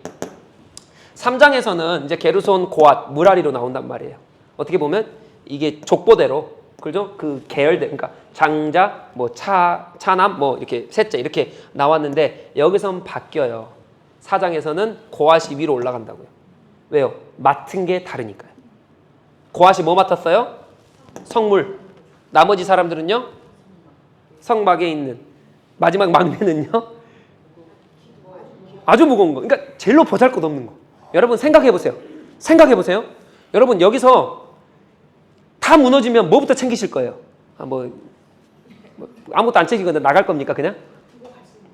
3장에서는 이제 게르손 고앗 무라리로 나온단 말이에요. 어떻게 보면 이게 족보대로 그죠? 그 계열대 그러니까 장자 차남 이렇게 셋째 이렇게 나왔는데 여기서는 바뀌어요. 4장에서는 고앗이 위로 올라간다고요. 왜요? 맡은 게 다르니까요. 고앗이 뭐 맡았어요? 성물. 나머지 사람들은요? 성막에 있는 마지막 막내는요? 아주 무거운 거. 그러니까 제일로 보잘것없는 거. 여러분 생각해 보세요. 여러분 여기서 다 무너지면 뭐부터 챙기실 거예요? 아무것도 안 챙기거나 나갈 겁니까 그냥?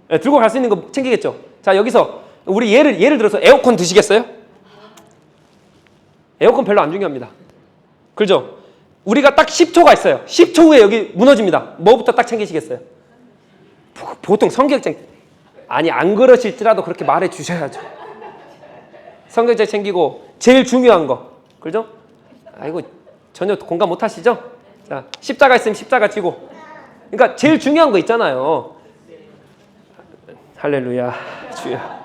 네, 들고 갈 수 있는 거 챙기겠죠. 자, 여기서 우리 예를 들어서 에어컨 드시겠어요? 에어컨 별로 안 중요합니다. 그렇죠? 우리가 딱 10초가 있어요. 10초 후에 여기 무너집니다. 뭐부터 딱 챙기시겠어요? 보통 성경책 아니 안 그러실지라도 그렇게 말해 주셔야죠. 성경책 챙기고 제일 중요한 거. 그렇죠? 아이고 전혀 공감 못 하시죠? 자, 십자가 있으면 십자가 지고. 그러니까 제일 중요한 거 있잖아요. 할렐루야. 주야.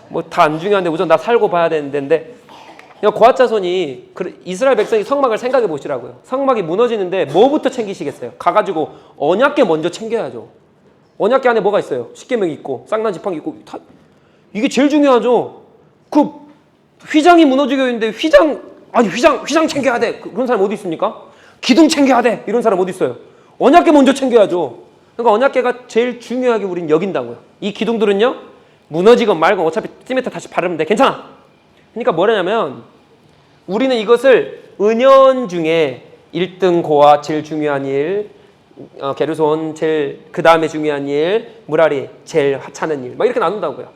뭐 다 안 중요한데 우선 나 살고 봐야 되는데 고앗 자손이 이스라엘 백성이 성막을 생각해 보시라고요. 성막이 무너지는데 뭐부터 챙기시겠어요? 가가지고 언약궤 먼저 챙겨야죠. 언약궤 안에 뭐가 있어요? 십계명이 있고 쌍난 지팡이 있고 이게 제일 중요하죠. 그 휘장이 무너지고 있는데 휘장 챙겨야 돼. 그런 사람 어디 있습니까? 기둥 챙겨야 돼. 이런 사람 어디 있어요? 언약궤 먼저 챙겨야죠. 그러니까 언약궤가 제일 중요하게 우린 여긴다고요. 이 기둥들은요 무너지건 말건 어차피 시멘트 다시 바르면 돼. 괜찮아. 그러니까 뭐냐면 우리는 이것을 은연중에 1등 고아 제일 중요한 일, 게르손 제일 그 다음에 중요한 일, 무라리 제일 하찮은 일, 막 이렇게 나눈다고요.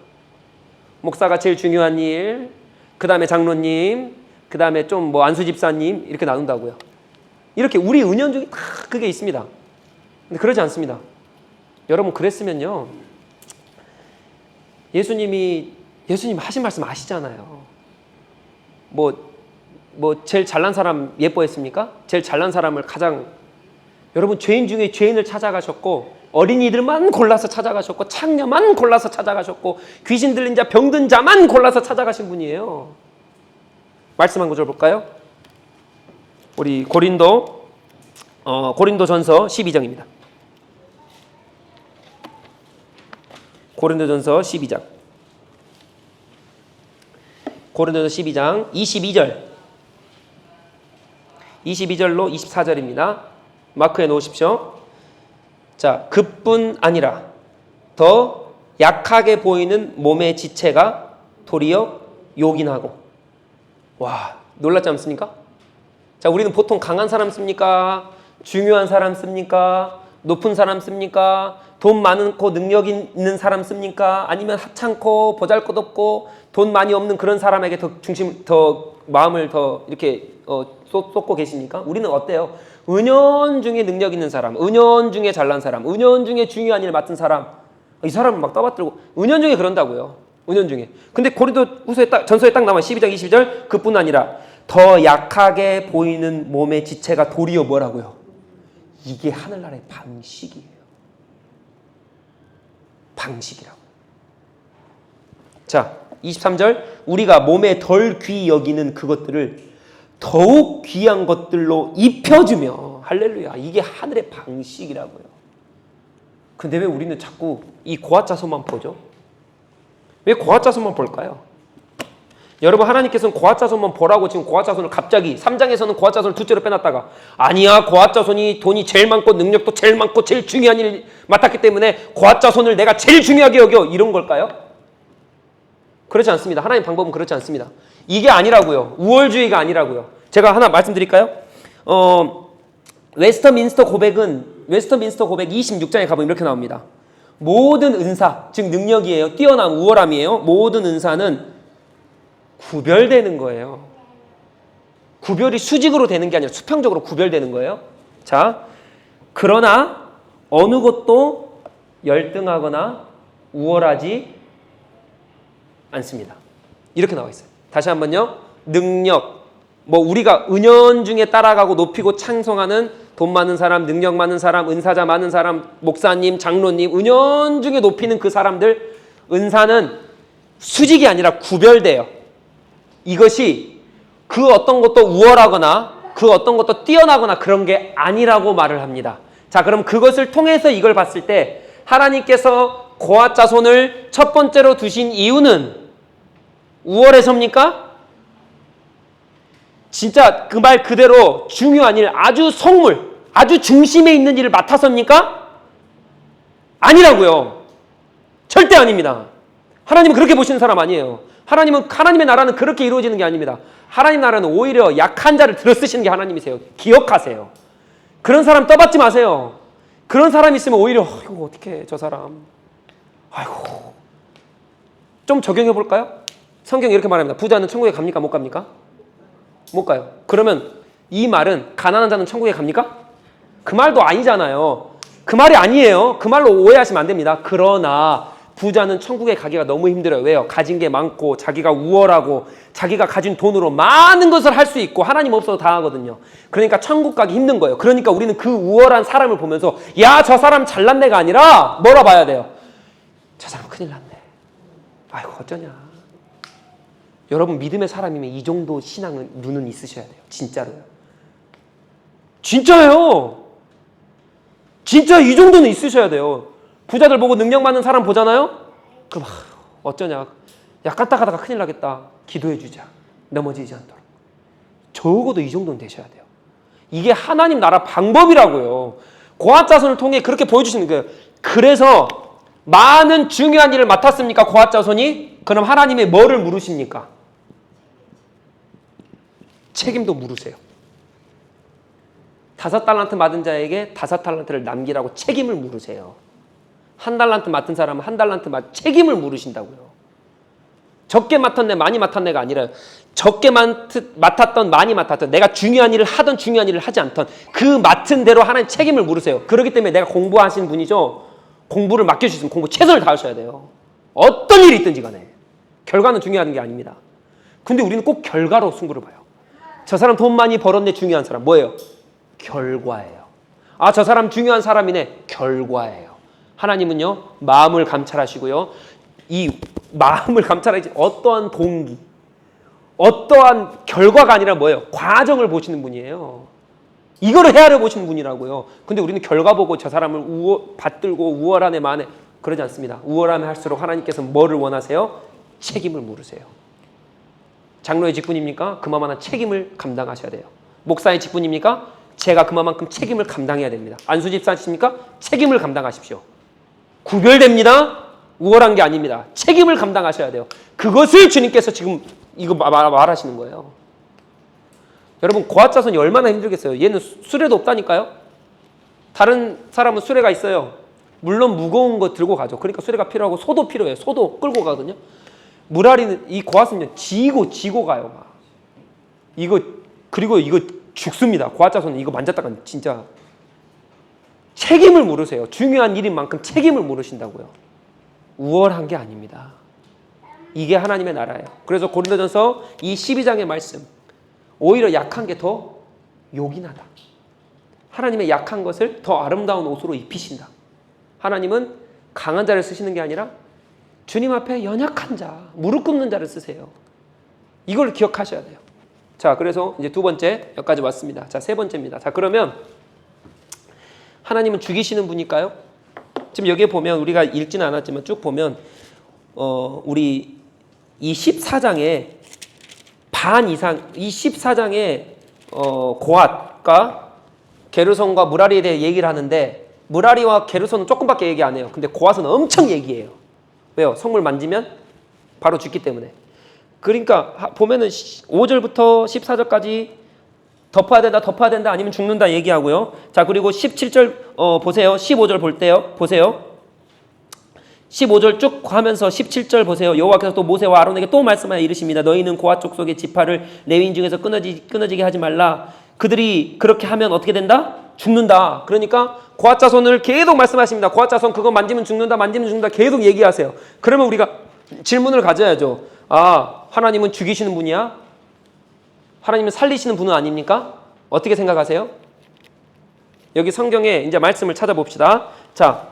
목사가 제일 중요한 일, 그 다음에 장로님, 그 다음에 좀 안수 집사님 이렇게 나눈다고요. 이렇게 우리 은연중에 다 그게 있습니다. 근데 그러지 않습니다. 여러분 그랬으면요, 예수님 하신 말씀 아시잖아요. 제일 잘난 사람 예뻐했습니까? 제일 잘난 사람을 여러분 죄인 중에 죄인을 찾아가셨고 어린이들만 골라서 찾아가셨고 창녀만 골라서 찾아가셨고 귀신 들린 자 병든 자만 골라서 찾아가신 분이에요. 말씀 한 구절 볼까요? 우리 고린도전서 12장입니다. 고린도전서 12장. 고린도전서 12장 22절로 24절입니다. 마크에 놓으십시오. 자, 그뿐 아니라 더 약하게 보이는 몸의 지체가 도리어 요긴하고. 와, 놀랍지 않습니까? 자, 우리는 보통 강한 사람 씁니까? 중요한 사람 씁니까? 높은 사람 씁니까? 돈 많고 능력 있는 사람 씁니까? 아니면 하찮고 보잘것없고 돈 많이 없는 그런 사람에게 더 마음을 더 이렇게 쏟고 계십니까? 우리는 어때요? 은연중에 능력 있는 사람, 은연중에 잘난 사람, 은연중에 중요한 일 맡은 사람, 이 사람을 막 떠받들고 은연중에 그런다고요. 은연중에. 근데 고린도후서에 전서에 딱 나와 12장 22절 그뿐 아니라 더 약하게 보이는 몸의 지체가 도리어 뭐라고요? 이게 하늘나라의 방식이에요. 방식이라고. 자, 23절 우리가 몸에 덜 귀히 여기는 그것들을 더욱 귀한 것들로 입혀주며 할렐루야. 이게 하늘의 방식이라고요. 근데 왜 우리는 자꾸 이 고아자손만 보죠? 왜 고아자손만 볼까요? 여러분, 하나님께서는 고아자손만 보라고 지금 고아자손을 갑자기 3장에서는 고아자손을 둘째로 빼놨다가 아니야, 고아자손이 돈이 제일 많고 능력도 제일 많고 제일 중요한 일을 맡았기 때문에 고아자손을 내가 제일 중요하게 여겨, 이런 걸까요? 그렇지 않습니다. 하나님 방법은 그렇지 않습니다. 이게 아니라고요. 우월주의가 아니라고요. 제가 하나 말씀드릴까요? 웨스터민스터 고백 26장에 가보면 이렇게 나옵니다. 모든 은사, 즉 능력이에요. 뛰어난 우월함이에요. 모든 은사는 구별되는 거예요. 구별이 수직으로 되는 게 아니라 수평적으로 구별되는 거예요. 자, 그러나 어느 것도 열등하거나 우월하지 않습니다. 이렇게 나와 있어요. 다시 한번요. 능력, 우리가 은연중에 따라가고 높이고 찬송하는 돈 많은 사람, 능력 많은 사람, 은사자 많은 사람, 목사님, 장로님, 은연중에 높이는 그 사람들, 은사는 수직이 아니라 구별돼요. 이것이 그 어떤 것도 우월하거나 그 어떤 것도 뛰어나거나 그런 게 아니라고 말을 합니다. 자, 그럼 그것을 통해서 이걸 봤을 때 하나님께서 고아자손을 첫 번째로 두신 이유는 우월해서입니까? 진짜 그 말 그대로 중요한 일, 아주 성물, 아주 중심에 있는 일을 맡아서입니까? 아니라고요. 절대 아닙니다. 하나님은 그렇게 보시는 사람 아니에요. 하나님의 나라는 그렇게 이루어지는 게 아닙니다. 하나님 나라는 오히려 약한 자를 들어 쓰시는 게 하나님이세요. 기억하세요. 그런 사람 떠받지 마세요. 그런 사람 있으면 오히려 아이고 어떡해 저 사람. 아이고. 좀 적용해 볼까요? 성경이 이렇게 말합니다. 부자는 천국에 갑니까? 못 갑니까? 못 가요. 그러면 이 말은 가난한 자는 천국에 갑니까? 그 말도 아니잖아요. 그 말이 아니에요. 그 말로 오해하시면 안 됩니다. 그러나 부자는 천국에 가기가 너무 힘들어요. 왜요? 가진 게 많고 자기가 우월하고 자기가 가진 돈으로 많은 것을 할 수 있고 하나님 없어도 다 하거든요. 그러니까 천국 가기 힘든 거예요. 그러니까 우리는 그 우월한 사람을 보면서 야, 저 사람 잘났네가 아니라 뭐라 봐야 돼요? 저 사람 큰일 났네. 아이고 어쩌냐. 여러분 믿음의 사람이면 이 정도 신앙은 눈은 있으셔야 돼요. 진짜로요. 진짜예요. 진짜 이 정도는 있으셔야 돼요. 부자들 보고 능력 많은 사람 보잖아요? 그럼 어쩌냐. 야, 까딱하다가 큰일 나겠다. 기도해 주자. 넘어지지 않도록. 적어도 이 정도는 되셔야 돼요. 이게 하나님 나라 방법이라고요. 고아자손을 통해 그렇게 보여주시는 거예요. 그래서 많은 중요한 일을 맡았습니까? 고아자손이? 그럼 하나님의 뭐를 물으십니까? 책임도 물으세요. 5달란트 받은 자에게 5달란트를 남기라고 책임을 물으세요. 1달란트 맡은 사람은 1달란트 책임을 물으신다고요. 적게 맡았네, 많이 맡았네가 아니라 적게 맡았던, 많이 맡았던, 내가 중요한 일을 하던 중요한 일을 하지 않던 그 맡은 대로 하나님 책임을 물으세요. 그렇기 때문에 내가 공부하신 분이죠. 공부를 맡겨주시면 공부 최선을 다하셔야 돼요. 어떤 일이 있든지 간에. 결과는 중요한 게 아닙니다. 근데 우리는 꼭 결과로 승부를 봐요. 저 사람 돈 많이 벌었네, 중요한 사람. 뭐예요? 결과예요. 아, 저 사람 중요한 사람이네. 결과예요. 하나님은요, 마음을 감찰하시고요. 이 마음을 감찰하지 어떠한 동기, 어떠한 결과가 아니라 뭐예요? 과정을 보시는 분이에요. 이거를 헤아려 보시는 분이라고요. 근데 우리는 결과 보고 저 사람을 받들고 우월하네 마네 그러지 않습니다. 우월하면 할수록 하나님께서 뭐를 원하세요? 책임을 물으세요. 장로의 직분입니까? 그만한 책임을 감당하셔야 돼요. 목사의 직분입니까? 제가 그만큼 책임을 감당해야 됩니다. 안수 집사십니까? 책임을 감당하십시오. 구별됩니다. 우월한 게 아닙니다. 책임을 감당하셔야 돼요. 그것을 주님께서 지금 이거 말하시는 거예요. 여러분 고아자손이 얼마나 힘들겠어요. 얘는 수레도 없다니까요. 다른 사람은 수레가 있어요. 물론 무거운 거 들고 가죠. 그러니까 수레가 필요하고 소도 필요해요. 소도 끌고 가거든요. 무라리는 이 고아선요 지고 가요. 막. 그리고 이거 죽습니다. 고아자손은 이거 만졌다가 진짜 책임을 물으세요. 중요한 일인 만큼 책임을 물으신다고요. 우월한 게 아닙니다. 이게 하나님의 나라예요. 그래서 고린도전서 이 12장의 말씀, 오히려 약한 게 더 요긴하다. 하나님의 약한 것을 더 아름다운 옷으로 입히신다. 하나님은 강한 자를 쓰시는 게 아니라 주님 앞에 연약한 자, 무릎 꿇는 자를 쓰세요. 이걸 기억하셔야 돼요. 자, 그래서 이제 두 번째 여기까지 왔습니다. 자, 세 번째입니다. 자, 그러면 하나님은 죽이시는 분일까요? 지금 여기에 보면 우리가 읽지는 않았지만 쭉 보면 우리 이 14장에 반 이상, 이 14장에 고앗과 게르손과 무라리에 대해 얘기를 하는데 무라리와 게르손은 조금밖에 얘기 안 해요. 근데 고앗은 엄청 얘기해요. 왜요? 성물 만지면 바로 죽기 때문에. 그러니까 보면은 5절부터 14절까지 덮어야 된다 아니면 죽는다 얘기하고요. 자, 그리고 17절 보세요. 15절 볼 때요. 보세요. 15절 쭉 하면서 17절 보세요. 여호와께서 또 모세와 아론에게 또 말씀하여 이르십니다. 너희는 고앗 족속의 지파를 레위인 중에서 끊어지게 하지 말라. 그들이 그렇게 하면 어떻게 된다? 죽는다. 그러니까 고앗 자손을 계속 말씀하십니다. 고앗 자손 그거 만지면 죽는다, 만지면 죽는다 계속 얘기하세요. 그러면 우리가 질문을 가져야죠. 아, 하나님은 죽이시는 분이야? 하나님은 살리시는 분은 아닙니까? 어떻게 생각하세요? 여기 성경에 이제 말씀을 찾아봅시다. 자,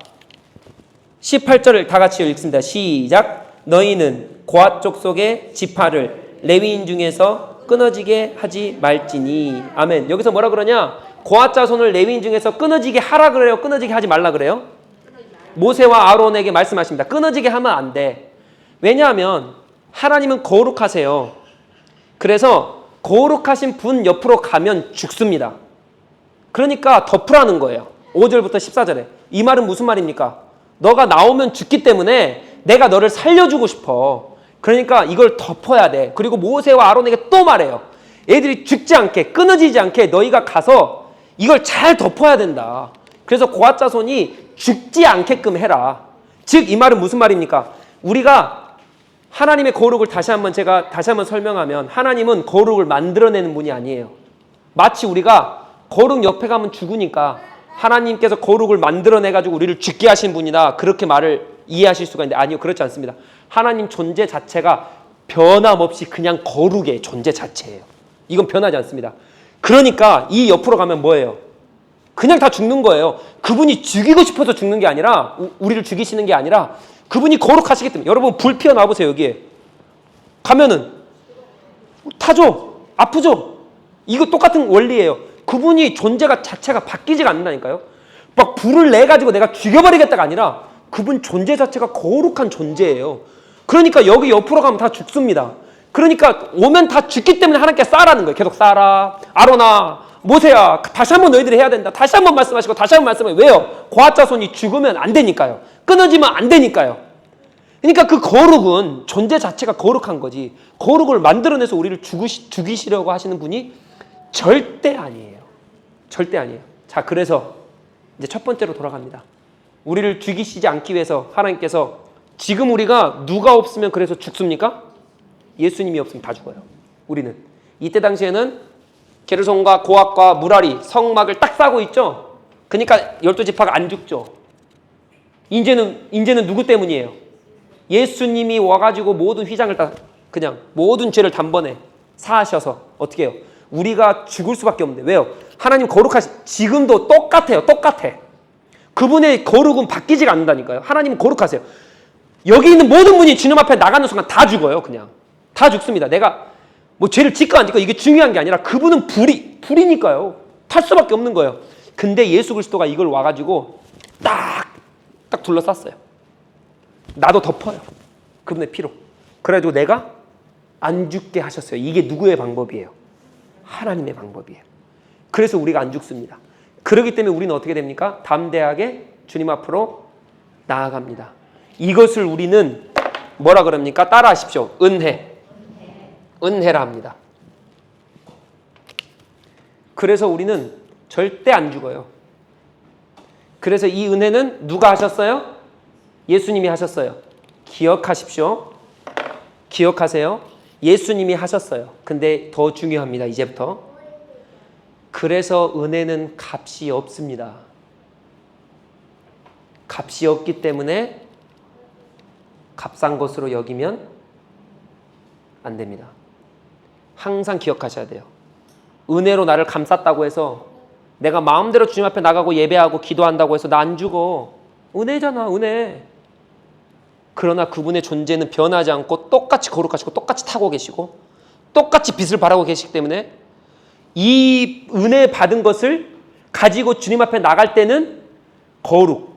18절을 다 같이 읽습니다. 시작. 너희는 고앗 족속의 지파를 레위인 중에서 끊어지게 하지 말지니. 아멘. 여기서 뭐라 그러냐? 고앗 자손을 레위인 중에서 끊어지게 하라 그래요? 끊어지게 하지 말라 그래요? 모세와 아론에게 말씀하십니다. 끊어지게 하면 안 돼. 왜냐하면 하나님은 거룩하세요. 그래서 거룩하신 분 옆으로 가면 죽습니다. 그러니까 덮으라는 거예요. 5절부터 14절에. 이 말은 무슨 말입니까? 너가 나오면 죽기 때문에 내가 너를 살려주고 싶어. 그러니까 이걸 덮어야 돼. 그리고 모세와 아론에게 또 말해요. 애들이 죽지 않게, 끊어지지 않게 너희가 가서 이걸 잘 덮어야 된다. 그래서 고앗 자손이 죽지 않게끔 해라. 즉 이 말은 무슨 말입니까? 우리가 하나님의 거룩을 제가 다시 한번 설명하면 하나님은 거룩을 만들어내는 분이 아니에요. 마치 우리가 거룩 옆에 가면 죽으니까 하나님께서 거룩을 만들어내가지고 우리를 죽게 하신 분이다. 그렇게 말을 이해하실 수가 있는데 아니요. 그렇지 않습니다. 하나님 존재 자체가 변함없이 그냥 거룩의 존재 자체예요. 이건 변하지 않습니다. 그러니까 이 옆으로 가면 뭐예요? 그냥 다 죽는 거예요. 그분이 죽이고 싶어서 죽는 게 아니라 우리를 죽이시는 게 아니라 그분이 거룩하시기 때문에. 여러분 불 피어나 보세요. 여기에 가면은 타죠. 아프죠. 이거 똑같은 원리예요. 그분이 존재가 자체가 바뀌지가 않는다니까요. 막 불을 내가지고 내가 죽여버리겠다가 아니라 그분 존재 자체가 거룩한 존재예요. 그러니까 여기 옆으로 가면 다 죽습니다. 그러니까 오면 다 죽기 때문에 하나님께 싸라는 거예요. 계속 싸라. 아론아, 모세야, 다시 한번 너희들이 해야 된다. 다시 한번 말씀하시고 다시 한번 말씀해. 왜요? 고앗 자손이 죽으면 안 되니까요. 끊어지면 안 되니까요. 그러니까 그 거룩은 존재 자체가 거룩한 거지. 거룩을 만들어내서 우리를 죽이시려고 하시는 분이 절대 아니에요. 절대 아니에요. 자, 그래서 이제 첫 번째로 돌아갑니다. 우리를 죽이시지 않기 위해서 하나님께서 지금 우리가 누가 없으면 그래서 죽습니까? 예수님이 없으면 다 죽어요. 우리는. 이때 당시에는 게르손과 고앗과 무라리 성막을 딱 싸고 있죠. 그러니까 12지파가 안 죽죠. 이제는 누구 때문이에요? 예수님이 와가지고 모든 휘장을 다 그냥 모든 죄를 단번에 사하셔서 어떻게 해요? 우리가 죽을 수밖에 없는데. 왜요? 하나님 지금도 똑같아요. 똑같아. 그분의 거룩은 바뀌지가 않는다니까요. 하나님은 거룩하세요. 여기 있는 모든 분이 주님 앞에 나가는 순간 다 죽어요. 그냥 다 죽습니다. 내가 뭐 죄를 짓고 안 짓고 이게 중요한 게 아니라 그분은 불이니까요. 탈 수밖에 없는 거예요. 근데 예수 그리스도가 이걸 와가지고 딱 둘러쌌어요. 나도 덮어요. 그분의 피로. 그래가지고 내가 안 죽게 하셨어요. 이게 누구의 방법이에요? 하나님의 방법이에요. 그래서 우리가 안 죽습니다. 그렇기 때문에 우리는 어떻게 됩니까? 담대하게 주님 앞으로 나아갑니다. 이것을 우리는 뭐라 그럽니까? 따라하십시오. 은혜. 은혜라 합니다. 그래서 우리는 절대 안 죽어요. 그래서 이 은혜는 누가 하셨어요? 예수님이 하셨어요. 기억하십시오. 기억하세요. 예수님이 하셨어요. 근데 더 중요합니다. 이제부터. 그래서 은혜는 값이 없습니다. 값이 없기 때문에 값싼 것으로 여기면 안 됩니다. 항상 기억하셔야 돼요. 은혜로 나를 감쌌다고 해서 내가 마음대로 주님 앞에 나가고 예배하고 기도한다고 해서 나 안 죽어. 은혜잖아, 은혜. 그러나 그분의 존재는 변하지 않고 똑같이 거룩하시고 똑같이 타고 계시고 똑같이 빛을 발하고 계시기 때문에 이 은혜 받은 것을 가지고 주님 앞에 나갈 때는 거룩,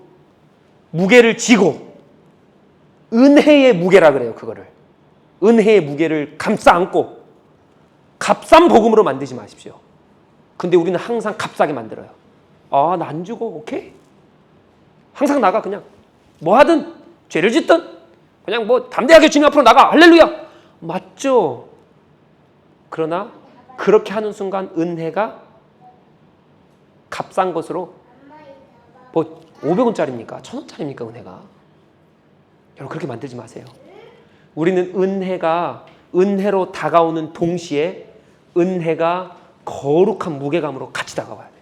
무게를 지고 은혜의 무게라 그래요. 그거를 은혜의 무게를 감싸 안고 값싼 복음으로 만들지 마십시오. 근데 우리는 항상 값싸게 만들어요. 아, 나 안 죽어. 오케이. 항상 나가. 그냥 뭐 하든 죄를 짓든 그냥 뭐 담대하게 주님 앞으로 나가. 할렐루야. 맞죠? 그러나 그렇게 하는 순간 은혜가 값싼 것으로 뭐 500원짜리입니까? 1000원짜리입니까? 은혜가. 여러분 그렇게 만들지 마세요. 우리는 은혜가 은혜로 다가오는 동시에 은혜가 거룩한 무게감으로 같이 다가와야 돼요.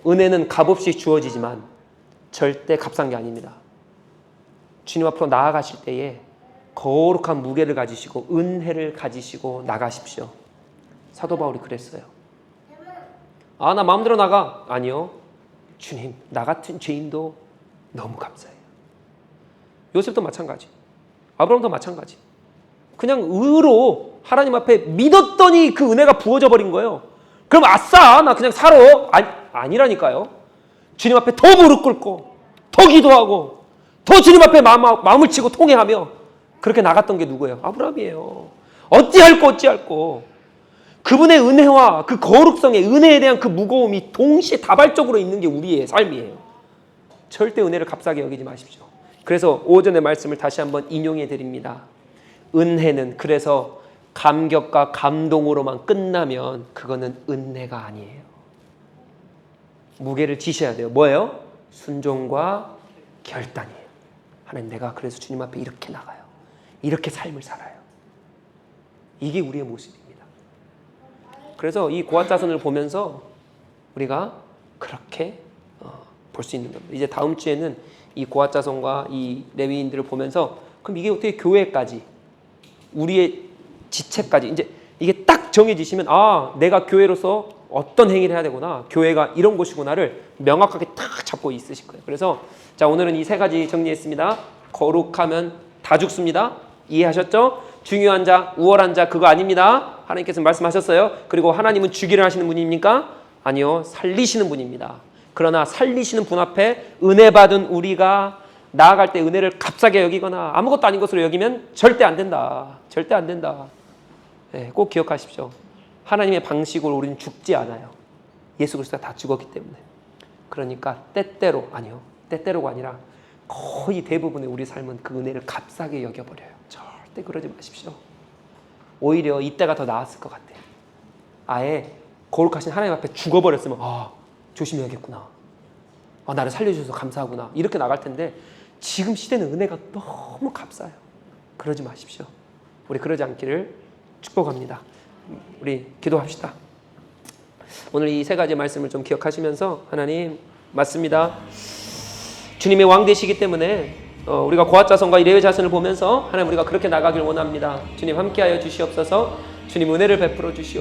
은혜는 값없이 주어지지만 절대 값싼 게 아닙니다. 주님 앞으로 나아가실 때에 거룩한 무게를 가지시고 은혜를 가지시고 나가십시오. 사도 바울이 그랬어요. 아, 나 마음대로 나가. 아니요. 주님, 나 같은 죄인도 너무 감사해요. 요셉도 마찬가지. 아브라함도 마찬가지. 그냥 의로 하나님 앞에 믿었더니 그 은혜가 부어져 버린 거예요. 그럼 아싸, 나 그냥 살아. 아니라니까요. 주님 앞에 더 무릎 꿇고 더 기도하고 더 주님 앞에 마음을 치고 통회하며 그렇게 나갔던 게 누구예요? 아브라함이에요. 어찌할꼬 그분의 은혜와 그 거룩성의 은혜에 대한 그 무거움이 동시에 다발적으로 있는 게 우리의 삶이에요. 절대 은혜를 값싸게 여기지 마십시오. 그래서 오전의 말씀을 다시 한번 인용해 드립니다. 은혜는 그래서 감격과 감동으로만 끝나면 그거는 은혜가 아니에요. 무게를 지셔야 돼요. 뭐예요? 순종과 결단이에요. 하나님, 내가 그래서 주님 앞에 이렇게 나가요. 이렇게 삶을 살아요. 이게 우리의 모습입니다. 그래서 이 고아자손을 보면서 우리가 그렇게 볼 수 있는 겁니다. 이제 다음 주에는 이 고아자손과 이 레위인들을 보면서 그럼 이게 어떻게 교회까지 우리의 지체까지 이제 이게 딱 정해지시면 아, 내가 교회로서 어떤 행위를 해야 되구나, 교회가 이런 곳이구나를 명확하게 딱 잡고 있으실 거예요. 그래서 자, 오늘은 이 세 가지 정리했습니다. 거룩하면 다 죽습니다. 이해하셨죠? 중요한 자, 우월한 자 그거 아닙니다. 하나님께서 말씀하셨어요. 그리고 하나님은 주기를 하시는 분입니까? 아니요, 살리시는 분입니다. 그러나 살리시는 분 앞에 은혜 받은 우리가 나아갈 때 은혜를 값싸게 여기거나 아무것도 아닌 것으로 여기면 절대 안 된다. 절대 안 된다. 네, 꼭 기억하십시오. 하나님의 방식으로 우리는 죽지 않아요. 예수 그리스도가 다 죽었기 때문에. 그러니까 때때로, 아니요, 때때로가 아니라 거의 대부분의 우리 삶은 그 은혜를 값싸게 여겨버려요. 절대 그러지 마십시오. 오히려 이때가 더 나았을 것 같아요. 아예 거룩하신 하나님 앞에 죽어버렸으면 아, 조심해야겠구나. 아, 나를 살려주셔서 감사하구나. 이렇게 나갈 텐데 지금 시대는 은혜가 너무 값싸요. 그러지 마십시오. 우리 그러지 않기를 축복합니다. 우리 기도합시다. 오늘 이 세 가지 말씀을 좀 기억하시면서 하나님, 맞습니다. 주님의 왕 되시기 때문에 우리가 고아자손과 이 레위 자손을 보면서 하나님, 우리가 그렇게 나가길 원합니다. 주님 함께하여 주시옵소서. 주님 은혜를 베풀어 주시옵소서.